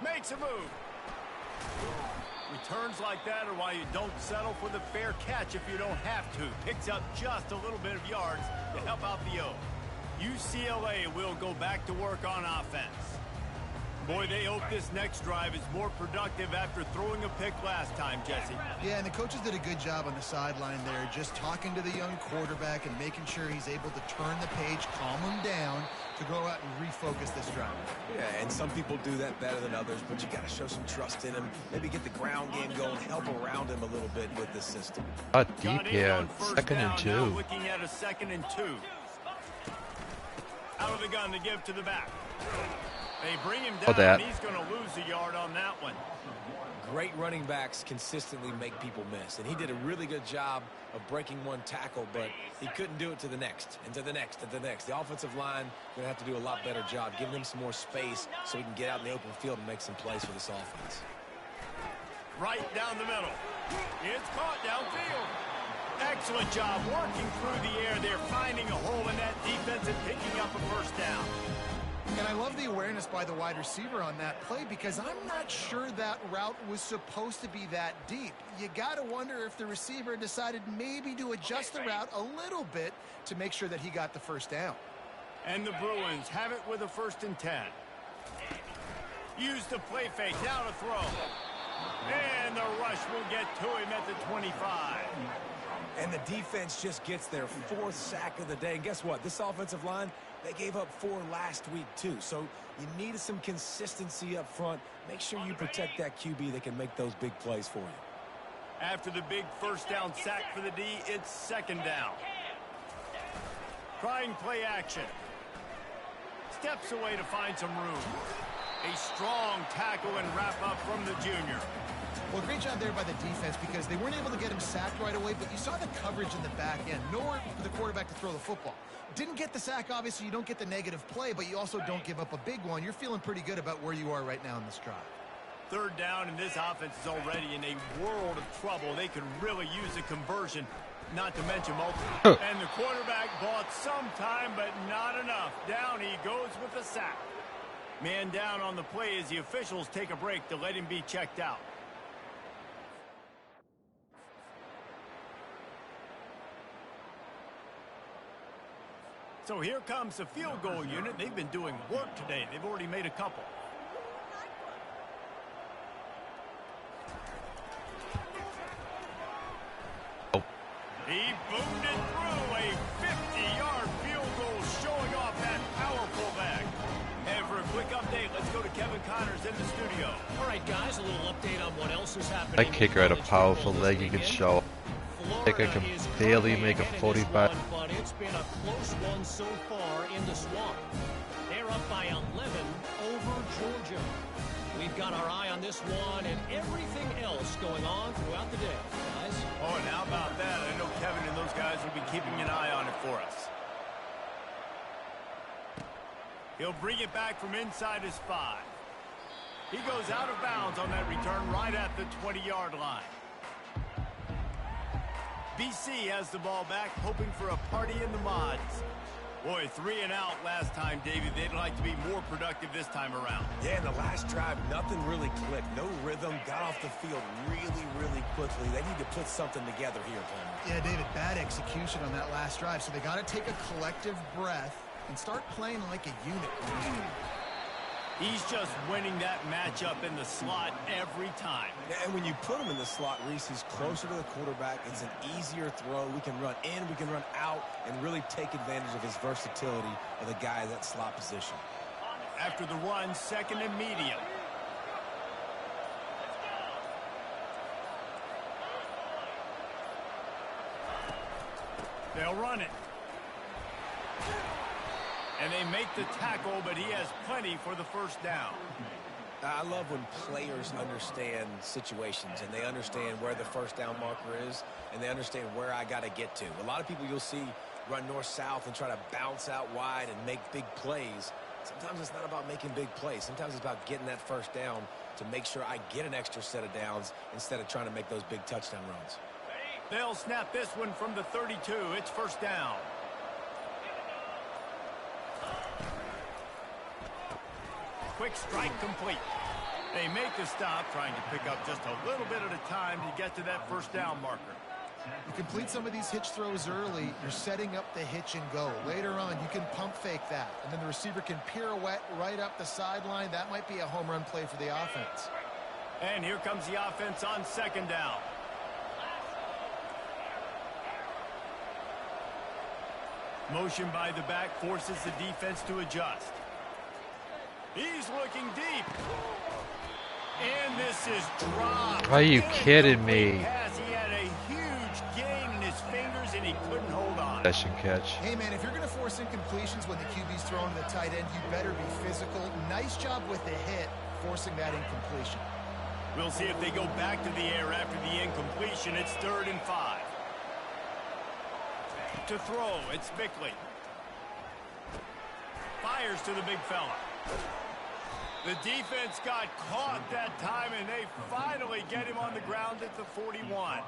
Makes a move. Returns like that are why you don't settle for the fair catch if you don't have to. Picks up just a little bit of yards to help out the O. UCLA will go back to work on offense. Boy, they hope this next drive is more productive after throwing a pick last time, Jesse. Yeah, and the coaches did a good job on the sideline there, just talking to the young quarterback and making sure he's able to turn the page, calm him down, to go out and refocus this drive. Yeah, and some people do that better than others, but you got to show some trust in him. Maybe get the ground game going, help around him a little bit with this system. Deep, yeah. Second and 2. Now looking at a 2nd and 2. Out of the gun to give to the back. They bring him down, and he's going to lose a yard on that one. Great running backs consistently make people miss, and he did a really good job of breaking one tackle, but he couldn't do it to the next, and to the next, and to the next. The offensive line going to have to do a lot better job, giving him some more space so he can get out in the open field and make some plays for this offense. Right down the middle. It's caught downfield. Excellent job working through the air. They're finding a hole in that defense and picking up a first down. And I love the awareness by the wide receiver on that play because I'm not sure that route was supposed to be that deep. You got to wonder if the receiver decided maybe to adjust the route a little bit to make sure that he got the first down. And the Bruins have it with a 1st and 10. Use the play fake. Now to throw. And the rush will get to him at the 25. And the defense just gets their 4th sack of the day. And guess what? This offensive line, they gave up 4 last week too. So you needed some consistency up front. Make sure you protect that QB that can make those big plays for you. After the big first down sack for the D, it's 2nd down. Trying play action. Steps away to find some room. A strong tackle and wrap up from the junior. Well, great job there by the defense because they weren't able to get him sacked right away, but you saw the coverage in the back end. Nowhere for the quarterback to throw the football. Didn't get the sack, obviously. You don't get the negative play, but you also don't give up a big one. You're feeling pretty good about where you are right now in this drive. 3rd down, and this offense is already in a world of trouble. They could really use a conversion, not to mention multiple. And the quarterback bought some time, but not enough. Down he goes with the sack. Man down on the play as the officials take a break to let him be checked out. So here comes the field goal unit. They've been doing work today. They've already made a couple. He boomed it through. A 50-yard field goal showing off that powerful leg. And for a quick update, let's go to Kevin Connors in the studio. All right, guys, a little update on what else is happening. That kicker had a powerful leg he could show. I think I can barely make a 45. But it's been a close one so far in the swamp. They're up by 11 over Georgia. We've got our eye on this one and everything else going on throughout the day, guys. Oh, and how about that? I know Kevin and those guys will be keeping an eye on it for us. He'll bring it back from inside his 5. He goes out of bounds on that return right at the 20-yard line. BC has the ball back, hoping for a party in the mods. Boy, 3 and out last time, David. They'd like to be more productive this time around. Yeah, in the last drive, nothing really clicked. No rhythm, got off the field really, really quickly. They need to put something together here, Palmer. Yeah, David, bad execution on that last drive, so they got to take a collective breath and start playing like a unit. He's just winning that matchup in the slot every time. And when you put him in the slot, Reese, he's closer to the quarterback. It's an easier throw. We can run in, we can run out, and really take advantage of his versatility of the guy in that slot position. After the run, 2nd and medium. They'll run it. And they make the tackle, but he has plenty for the 1st down. I love when players understand situations and they understand where the 1st down marker is and they understand where I got to get to. A lot of people you'll see run north-south and try to bounce out wide and make big plays. Sometimes it's not about making big plays. Sometimes it's about getting that 1st down to make sure I get an extra set of downs instead of trying to make those big touchdown runs. They'll snap this one from the 32. It's 1st down. Quick strike complete. They make the stop, trying to pick up just a little bit at a time to get to that 1st down marker. You complete some of these hitch throws early, you're setting up the hitch and go. Later on, you can pump fake that, and then the receiver can pirouette right up the sideline. That might be a home run play for the offense. And here comes the offense on 2nd down. Motion by the back forces the defense to adjust. He's looking deep. And this is dropped. Are you kidding me? He had a huge gain in his fingers and he couldn't hold on. Possession catch. Hey, man, if you're going to force incompletions when the QB's throwing to the tight end, you better be physical. Nice job with the hit, forcing that incompletion. We'll see if they go back to the air after the incompletion. It's 3rd and 5. To throw, it's Bickley. Fires to the big fella. The defense got caught that time, and they finally get him on the ground at the 41.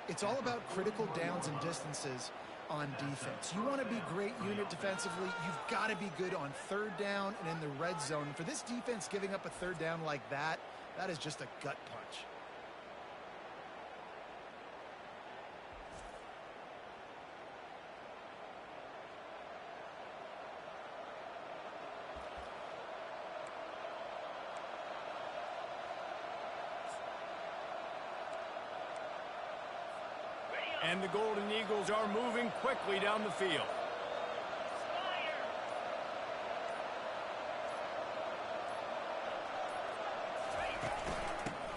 It's all about critical downs and distances on defense. You want to be great unit defensively, you've got to be good on 3rd down and in the red zone. And for this defense, giving up a 3rd down like that, that is just a gut punch. And the Golden Eagles are moving quickly down the field.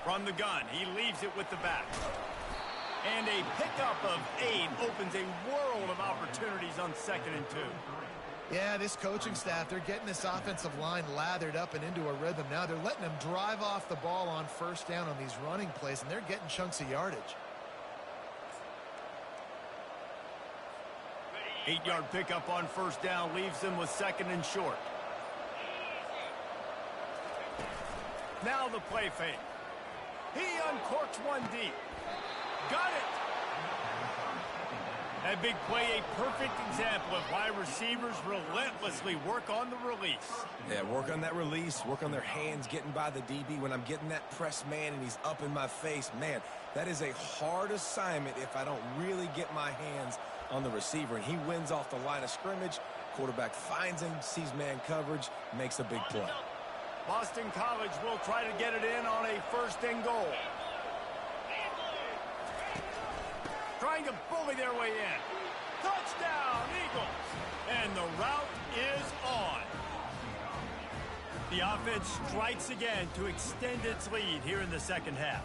From the gun, he leaves it with the back. And a pickup of 8 opens a world of opportunities on 2nd and 2. Yeah, this coaching staff, they're getting this offensive line lathered up and into a rhythm. Now they're letting them drive off the ball on 1st down on these running plays, and they're getting chunks of yardage. 8-yard pickup on 1st down leaves them with 2nd and short. Now the play fake. He uncorks one deep. Got it. That big play, a perfect example of why receivers relentlessly work on the release. Yeah, work on that release, work on their hands getting by the DB. When I'm getting that press man and he's up in my face, man, that is a hard assignment if I don't really get my hands on the receiver. And he wins off the line of scrimmage. Quarterback finds him, sees man coverage, makes a big play. Boston College will try to get it in on a 1st and goal. Trying to bully their way in. Touchdown, Eagles! And the route is on. The offense strikes again to extend its lead here in the 2nd half.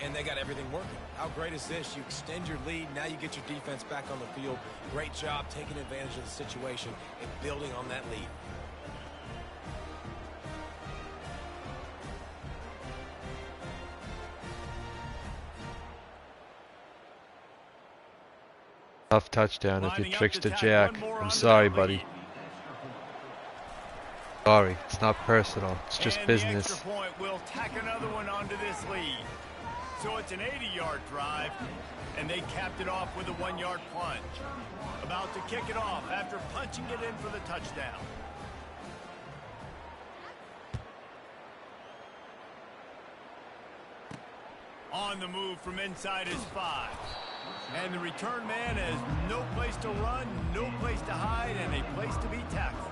And they got everything working. How great is this? You extend your lead. Now you get your defense back on the field. Great job taking advantage of the situation and building on that lead. Tough touchdown if you trickster Jack. I'm sorry, buddy. Sorry, it's not personal. It's just business. The extra point will tack another one onto this lead. So it's an 80-yard drive, and they capped it off with a 1-yard plunge. About to kick it off after punching it in for the touchdown. On the move from inside his 5. And the return man has no place to run, no place to hide, and a place to be tackled.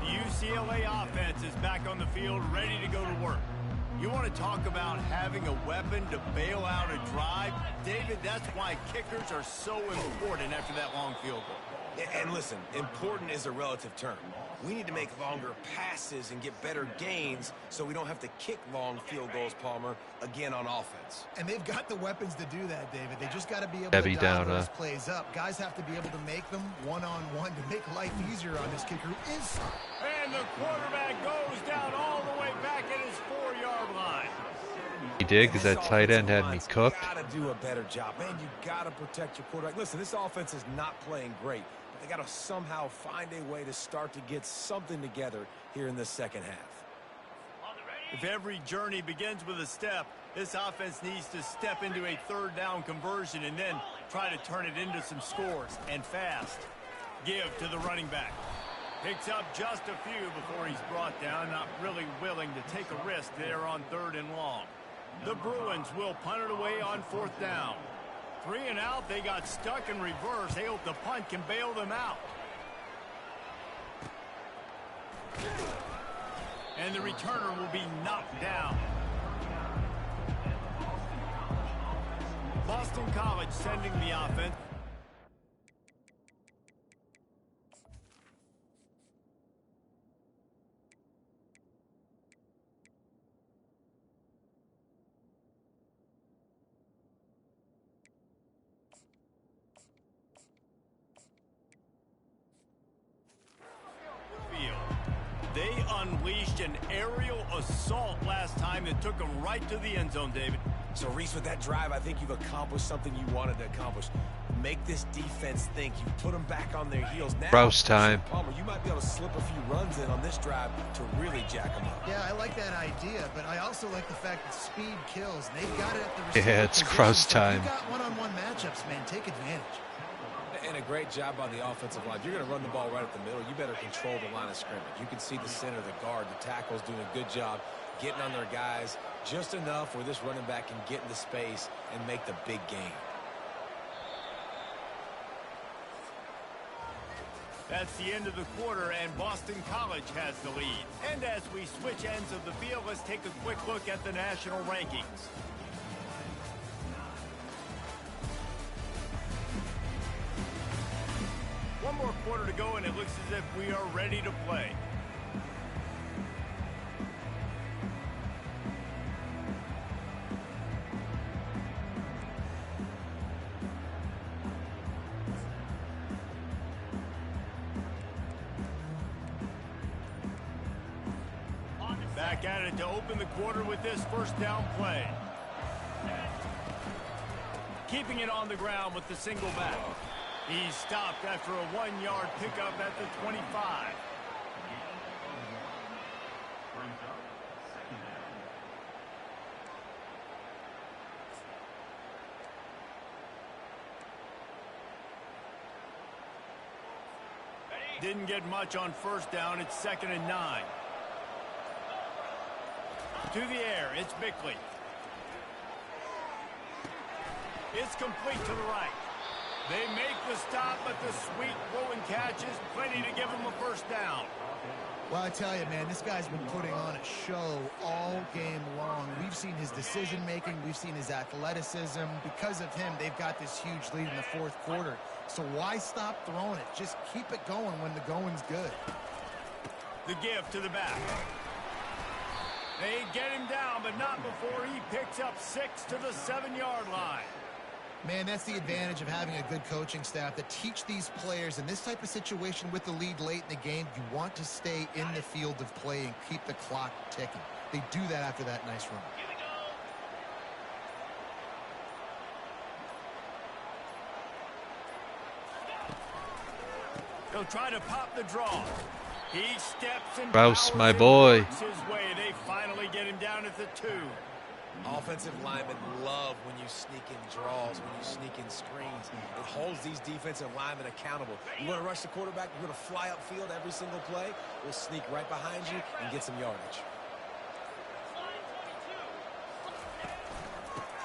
The UCLA offense is back on the field, ready to go to work. You want to talk about having a weapon to bail out a drive? David, that's why kickers are so important after that long field goal. And listen, important is a relative term. We need to make longer passes and get better gains so we don't have to kick long field goals, Palmer, again on offense. And they've got the weapons to do that, David. They just got to be able to dial those plays up. Guys have to be able to make them one-on-one to make life easier on this kicker. And the quarterback goes down all the way back at his 4-yard line. He did, because that tight end had me cooked. You got to do a better job, man. You got to protect your quarterback. Listen, this offense is not playing great. They got to somehow find a way to start to get something together here in the 2nd half. If every journey begins with a step, this offense needs to step into a 3rd down conversion and then try to turn it into some scores, and fast. Give to the running back. Picks up just a few before he's brought down, not really willing to take a risk there on 3rd and long. The Bruins will punt it away on 4th down. 3 and out, they got stuck in reverse. They hope the punt can bail them out. And the returner will be knocked down. Boston College sending the offense. They unleashed an aerial assault last time that took them right to the end zone, David. So, Reese, with that drive, I think you've accomplished something you wanted to accomplish. Make this defense think. You put them back on their heels. Now, Rouse time. Palmer, you might be able to slip a few runs in on this drive to really jack them up. Yeah, I like that idea, but I also like the fact that speed kills. They've got it at the receiver Yeah, it's Rouse time. You got one-on-one matchups, man. Take advantage. And a great job on the offensive line. If you're going to run the ball right at the middle, you better control the line of scrimmage. You can see the center, the guard, the tackles doing a good job getting on their guys just enough where this running back can get into space and make the big game. That's the end of the quarter, and Boston College has the lead. And as we switch ends of the field, let's take a quick look at the national rankings. quarter to go, and it looks as if we are ready to play. Back at it to open the quarter with this first down play. Keeping it on the ground with the single back. He's stopped after a 1-yard pickup at the 25. Didn't get much on first down. It's 2nd and 9. To the air, it's Bickley. It's complete to the right. They make the stop, but the sweet throw and catch is plenty to give him a first down. Well, I tell you, man, this guy's been putting on a show all game long. We've seen his decision-making. We've seen his athleticism. Because of him, they've got this huge lead in the fourth quarter. So why stop throwing it? Just keep it going when the going's good. The give to the back. They get him down, but not before he picks up 6 to the 7-yard line. Man, that's the advantage of having a good coaching staff that teach these players in this type of situation with the lead late in the game. You want to stay in the field of play and keep the clock ticking. They do that after that nice run. They'll try to pop the draw. He steps and Rouse, my boy. his way. They finally get him down at the 2. Offensive linemen love when you sneak in draws, when you sneak in screens. It holds these defensive linemen accountable. You want to rush the quarterback, you're going to fly upfield every single play. We'll sneak right behind you and get some yardage.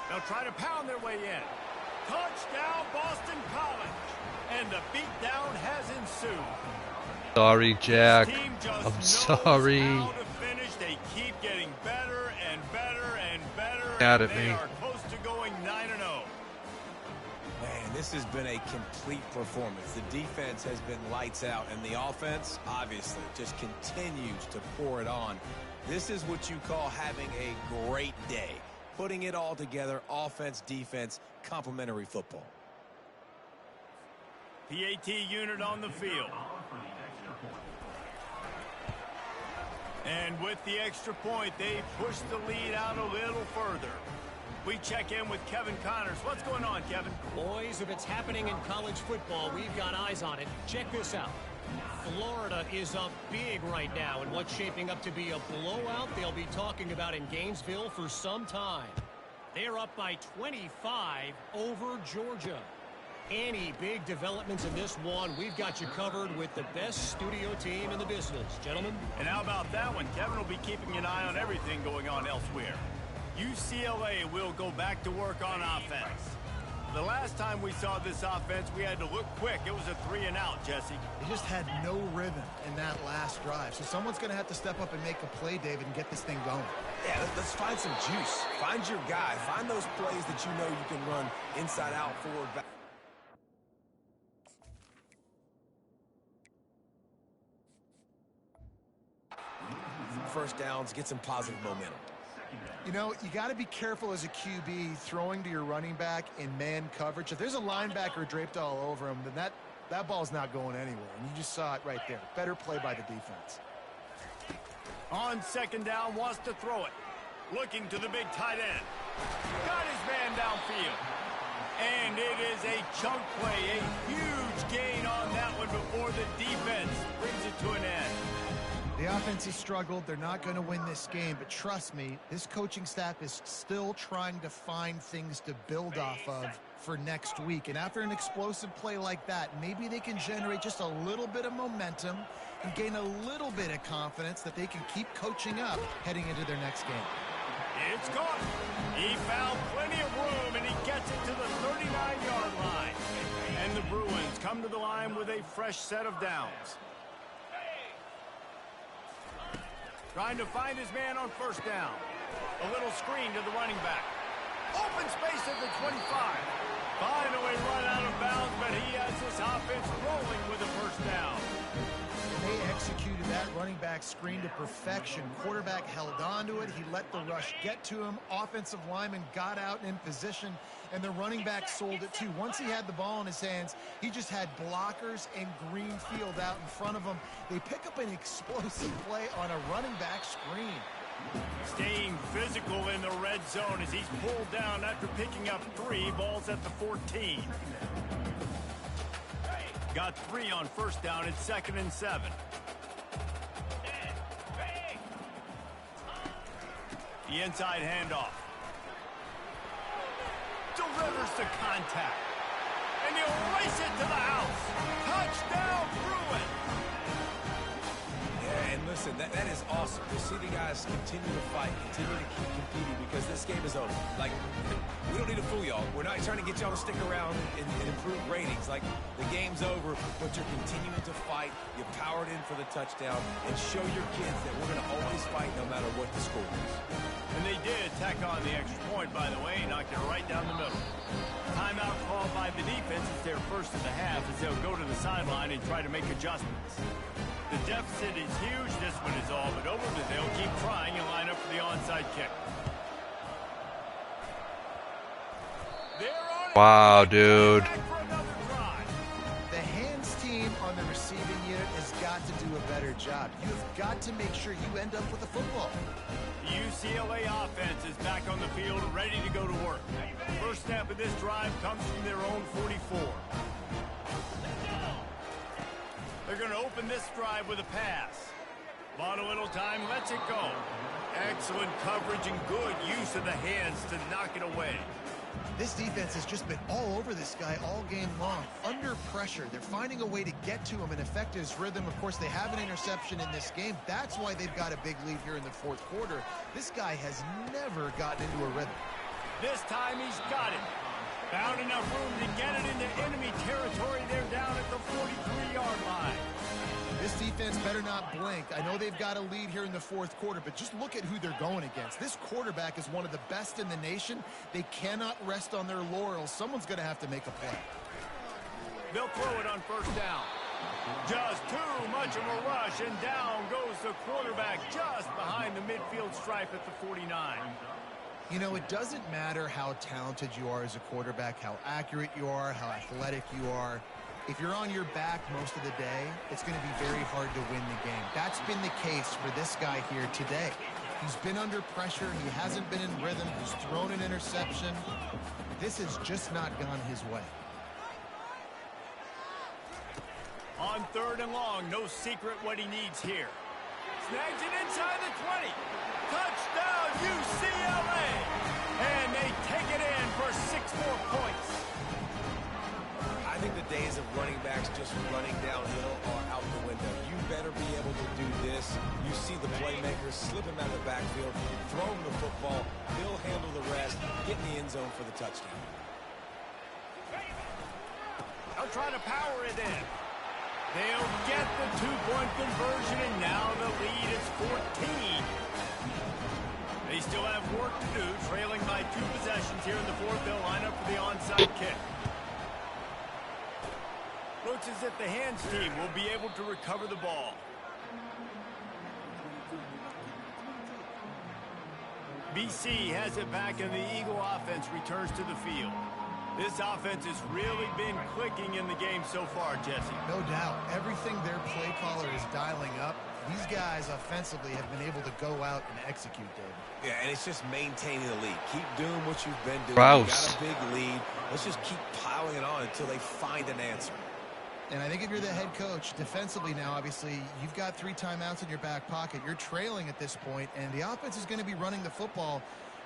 They'll try to pound their way in. Touchdown, Boston College. And the beatdown has ensued. Sorry, Jack. This team just I'm knows sorry. how to finish. They keep getting better and better and better. Mad and at they me. are close to going 9-0. Man, this has been a complete performance. The defense has been lights out, and the offense, obviously, just continues to pour it on. This is what you call having a great day. Putting it all together, offense, defense, complementary football. PAT unit on the field. And with the extra point, they push the lead out a little further. We check in with Kevin Connors. What's going on, Kevin? Boys, if it's happening in college football, we've got eyes on it. Check this out. Florida is up big right now in what's shaping up to be a blowout they'll be talking about in Gainesville for some time. They're up by 25 over Georgia. Any big developments in this one, we've got you covered with the best studio team in the business, gentlemen. And how about that one? Kevin will be keeping an eye on everything going on elsewhere. UCLA will go back to work on offense. The last time we saw this offense, we had to look quick. It was a 3-and-out, Jesse. They just had no rhythm in that last drive. So someone's going to have to step up and make a play, David, and get this thing going. Yeah, let's find some juice. Find your guy. Find those plays that you know you can run inside out, forward, back. First downs, get some positive momentum. You know, you got to be careful as a QB throwing to your running back in man coverage. If there's a linebacker draped all over him, then that ball's not going anywhere. And you just saw it right there. Better play by the defense. On 2nd down, wants to throw it. Looking to the big tight end. Got his man downfield. And it is a chunk play, a huge gain on that one before the defense brings it to an end. The offense has struggled. They're not going to win this game. But trust me, this coaching staff is still trying to find things to build off of for next week. And after an explosive play like that, maybe they can generate just a little bit of momentum and gain a little bit of confidence that they can keep coaching up heading into their next game. It's caught. He found plenty of room, and he gets it to the 39-yard line. And the Bruins come to the line with a fresh set of downs. Trying to find his man on 1st down. A little screen to the running back. Open space at the 25. Finally run out of bounds, but he has this offense rolling with a first down. They executed that running back screen to perfection. Quarterback held on to it. He let the rush get to him. Offensive lineman got out in position, and the running back sold it too. Once he had the ball in his hands, he just had blockers and green field out in front of him. They pick up an explosive play on a running back screen. Staying physical in the red zone as he's pulled down after picking up 3 balls at the 14. Got 3 on first down. It's 2nd and 7. The inside handoff. Delivers the contact. And he'll race it to the house. Touchdown, Bruin. Yeah, and listen, that is awesome to see the guys continue to fight, continue to keep competing, because this game is over. Like, we don't need to fool y'all. We're not trying to get y'all to stick around and improve ratings. Like, the game's over, but you're continuing to fight. You powered in for the touchdown, and show your kids that we're going to always fight no matter what the score is. And they did tack on the extra point, by the way, knocked it right down the middle. Timeout called by the defense is their first of the half, as they'll go to the sideline and try to make adjustments. The deficit is huge, this one is all but over, but they'll keep trying and line up for the onside kick. Wow, dude. The hands team on the receiving unit has got to do a better job. You've got to make sure you end up with a football. The UCLA offense is back on the field, ready to go to work. First snap of this drive comes from their own 44. They're going to open this drive with a pass. Bought a little time, lets it go. Excellent coverage and good use of the hands to knock it away. This defense has just been all over this guy all game long. Under pressure, they're finding a way to get to him and affect his rhythm. Of course, they have an interception in this game. That's why they've got a big lead here in the fourth quarter. This guy has never gotten into a rhythm. This time he's got it. Found enough room to get it into enemy territory. They're down at the 43-yard line. This defense better not blink. I know they've got a lead here in the fourth quarter, but just look at who they're going against. This quarterback is one of the best in the nation. They cannot rest on their laurels. Someone's going to have to make a play. They'll throw it on first down. Just too much of a rush, and down goes the quarterback just behind the midfield stripe at the 49. You know, it doesn't matter how talented you are as a quarterback, how accurate you are, how athletic you are. If you're on your back most of the day, it's going to be very hard to win the game. That's been the case for this guy here today. He's been under pressure. He hasn't been in rhythm. He's thrown an interception. This has just not gone his way. On 3rd and long, no secret what he needs here. Snags it inside the 20. Touchdown, UCLA! And they take it in for 6 more points. I think the days of running backs just running downhill are out the window. You better be able to do this. You see the playmakers slip him out of the backfield, throw him the football, he'll handle the rest, get in the end zone for the touchdown. They'll try to power it in. They'll get the 2-point conversion, and now the lead is 14. They still have work to do, trailing by 2 possessions here in the fourth. They'll line up for the onside kick. Looks as if the hands team will be able to recover the ball. BC has it back, and the Eagle offense returns to the field. This offense has really been clicking in the game so far, Jesse. No doubt. Everything their play caller is dialing up, these guys offensively have been able to go out and execute, David. Yeah, and it's just maintaining the lead. Keep doing what you've been doing. Grouse. You got a big lead. Let's just keep piling it on until they find an answer. And I think if you're the head coach, defensively now, obviously, you've got 3 timeouts in your back pocket. You're trailing at this point, and the offense is going to be running the football,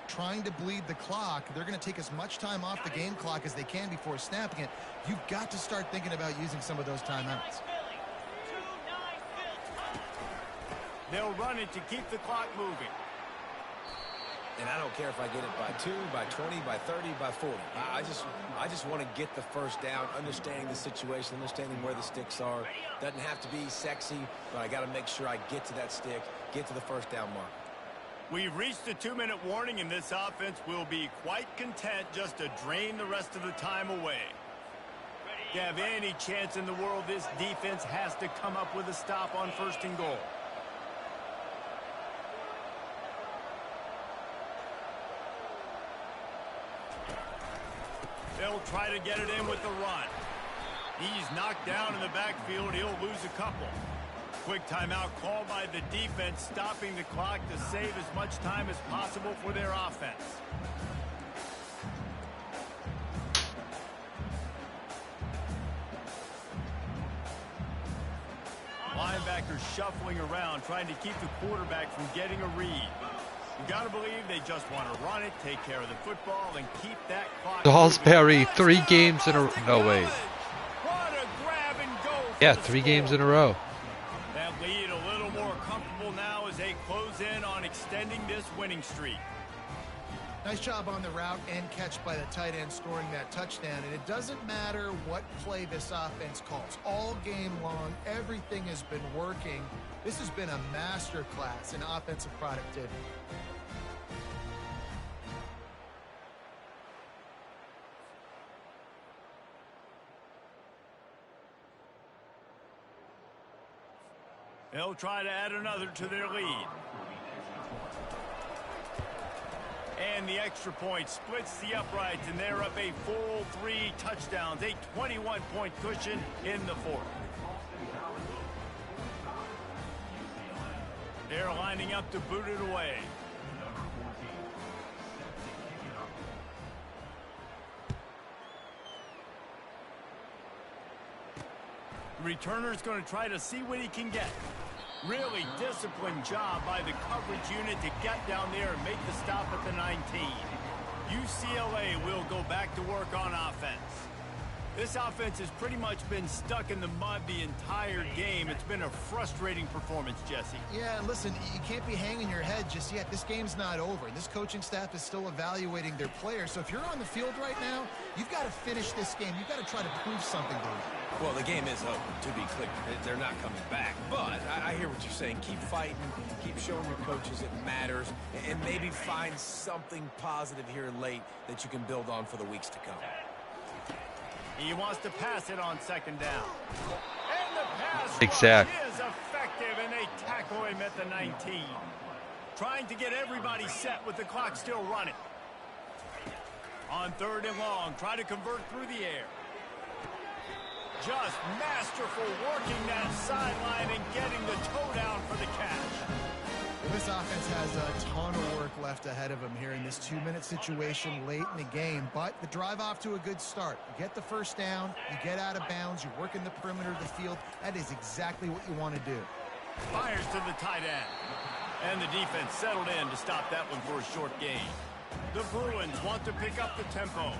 trying to bleed the clock. They're going to take as much time off the game clock as they can before snapping it. You've got to start thinking about using some of those timeouts. They'll run it to keep the clock moving. And I don't care if I get it by 2, by 20, by 30, by 40. I just want to get the first down, understanding the situation, understanding where the sticks are. Doesn't have to be sexy, but I got to make sure I get to that stick, get to the first down mark. We've reached the 2-minute warning, and this offense will be quite content just to drain the rest of the time away. To have any chance in the world, this defense has to come up with a stop on 1st and goal. They'll try to get it in with the run. He's knocked down in the backfield. He'll lose a couple. Quick timeout called by the defense, stopping the clock to save as much time as possible for their offense. Linebackers shuffling around, trying to keep the quarterback from getting a read. You got to believe they just want to run it, take care of the football, and keep that clock. Salisbury, 3 games in a row. No, wait. What a grab and go. Yeah, 3 games in a row. That lead a little more comfortable now as they close in on extending this winning streak. Nice job on the route and catch by the tight end scoring that touchdown. And it doesn't matter what play this offense calls. All game long, everything has been working. This has been a master class in offensive productivity. They'll try to add another to their lead. And the extra point splits the uprights, and they're up a full 3 touchdowns, a 21-point cushion in the 4th. They're lining up to boot it away. The returner's going to try to see what he can get. Really disciplined job by the coverage unit to get down there and make the stop at the 19. UCLA will go back to work on offense. This offense has pretty much been stuck in the mud the entire game. It's been a frustrating performance, Jesse. Yeah, and listen, you can't be hanging your head just yet. This game's not over. This coaching staff is still evaluating their players. So if you're on the field right now, you've got to finish this game. You've got to try to prove something to them. Well, the game is over, to be clear. They're not coming back. But I hear what you're saying. Keep fighting. Keep showing your coaches it matters. And maybe find something positive here late that you can build on for the weeks to come. He wants to pass it on 2nd down. And the pass is effective, and they tackle him at the 19. Trying to get everybody set with the clock still running. On 3rd and long, try to convert through the air. Just masterful working that sideline and getting the toe down for the catch. This offense has a ton of work left ahead of them here in this 2-minute situation late in the game, but the drive off to a good start. You get the 1st down, you get out of bounds, you work in the perimeter of the field. That is exactly what you want to do. Fires to the tight end. And the defense settled in to stop that one for a short gain. The Bruins want to pick up the tempo.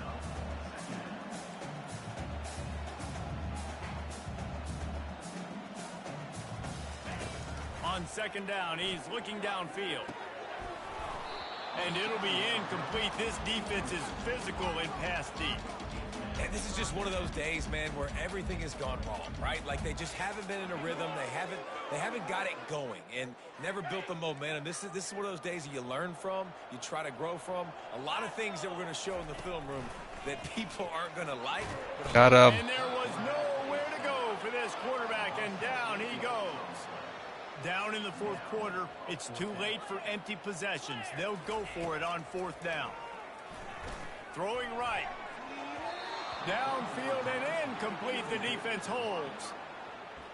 On 2nd down, he's looking downfield. And it'll be incomplete. This defense is physical and pass deep. And this is just one of those days, man, where everything has gone wrong, right? Like they just haven't been in a rhythm. They haven't got it going and never built the momentum. This is one of those days that you learn from, you try to grow from. A lot of things that we're going to show in the film room that people aren't going to like. Got him. And there was nowhere to go for this quarterback, and down he goes. Down in the 4th quarter, it's too late for empty possessions. They'll go for it on 4th down. Throwing right. Downfield and incomplete. The defense holds.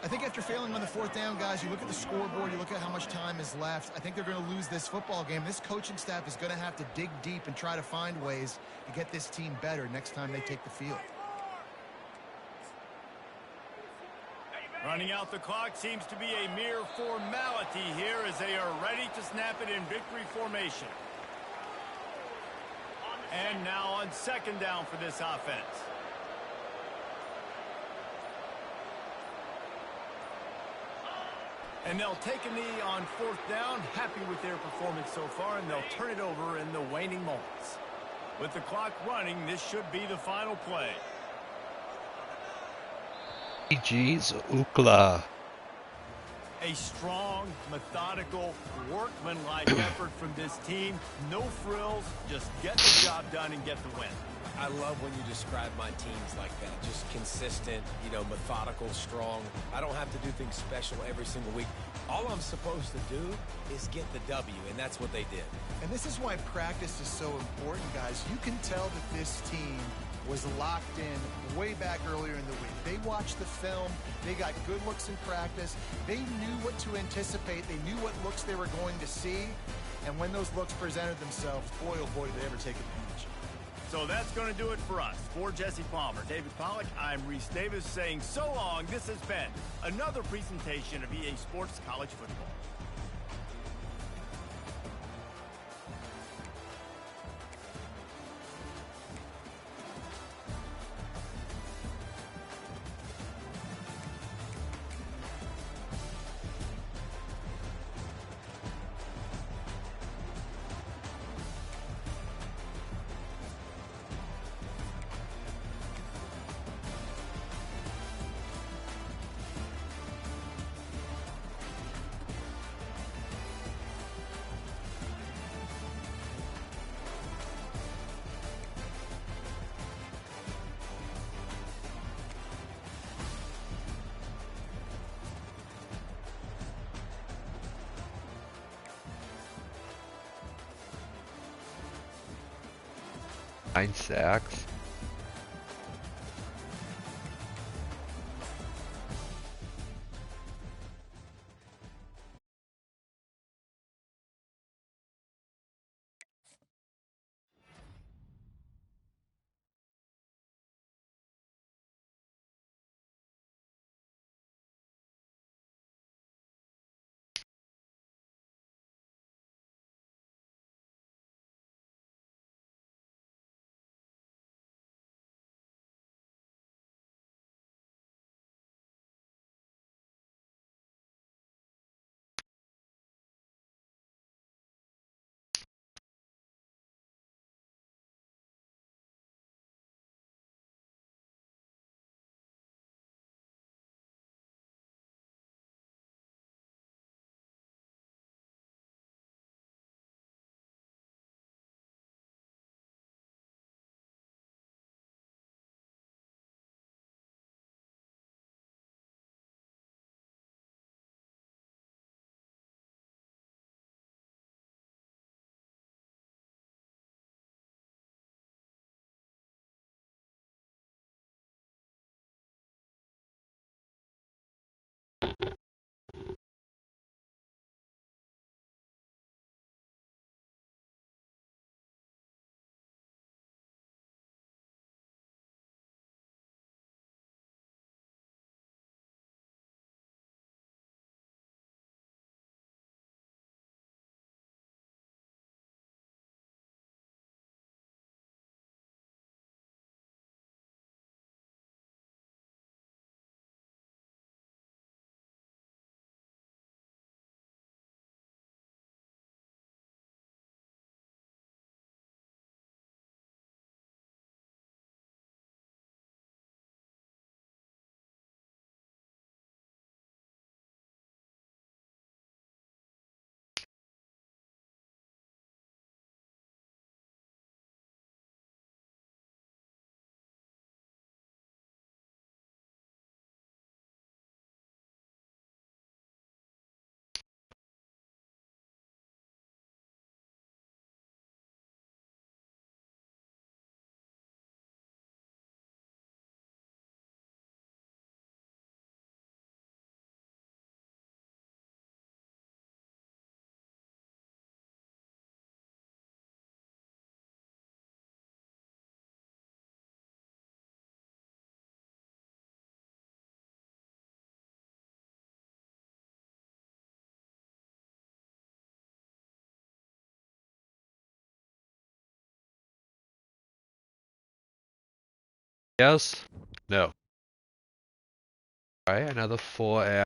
I think after failing on the 4th down, guys, you look at the scoreboard, you look at how much time is left. I think they're going to lose this football game. This coaching staff is going to have to dig deep and try to find ways to get this team better next time they take the field. Running out the clock seems to be a mere formality here as they are ready to snap it in victory formation. And now on 2nd down for this offense. And they'll take a knee on 4th down, happy with their performance so far, and they'll turn it over in the waning moments. With the clock running, this should be the final play. GG's Ookla. A strong, methodical, workmanlike effort from this team. No frills, just get the job done and get the win. I love when you describe my teams like that. Just consistent, you know, methodical, strong. I don't have to do things special every single week. All I'm supposed to do is get the W, and that's what they did. And this is why practice is so important, guys. You can tell that this team was locked in way back earlier in the week. They watched the film. They got good looks in practice. They knew what to anticipate. They knew what looks they were going to see. And when those looks presented themselves, boy, oh boy, did they ever take advantage. So that's going to do it for us. For Jesse Palmer, David Pollack, I'm Reese Davis saying so long. This has been another presentation of EA Sports College Football. Nine sacks. Yes? No. Alright, another 4 out.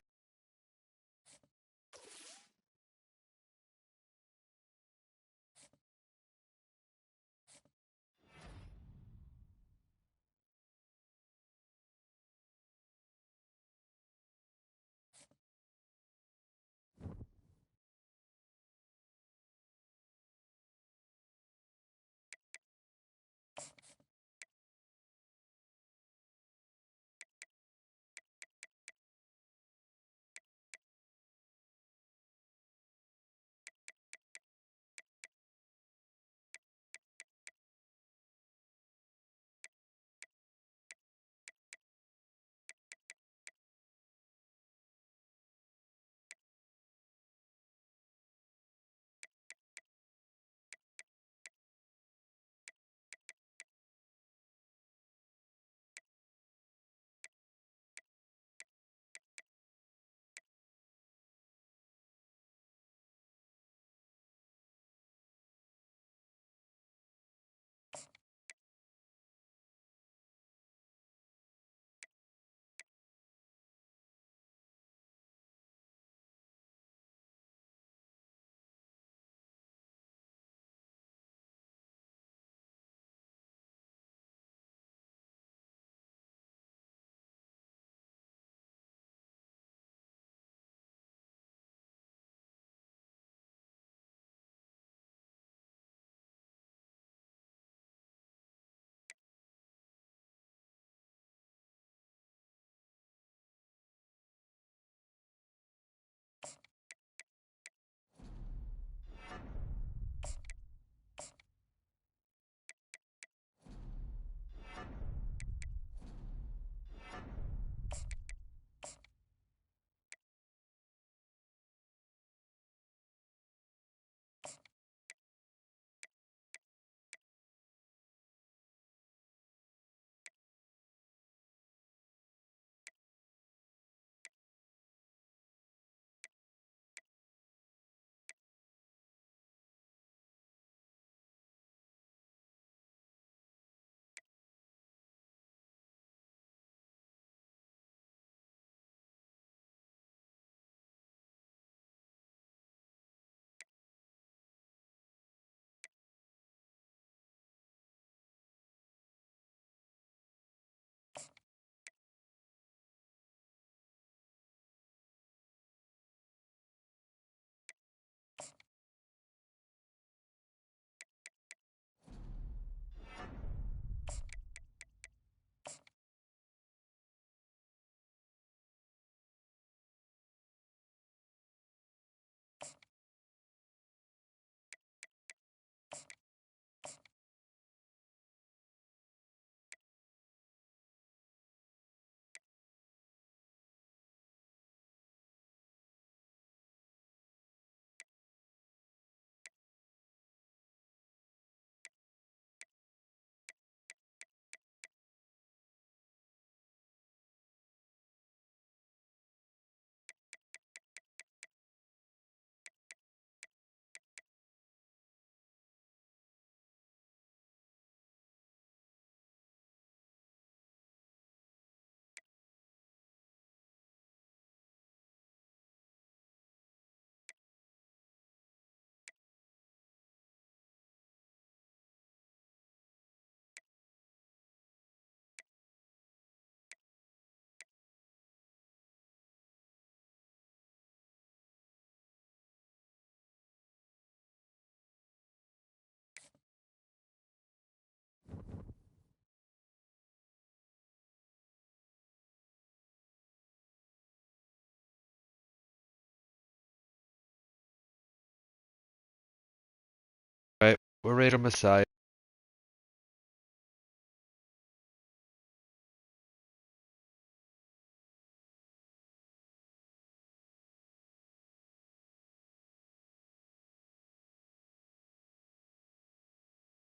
We're Raider Messiah.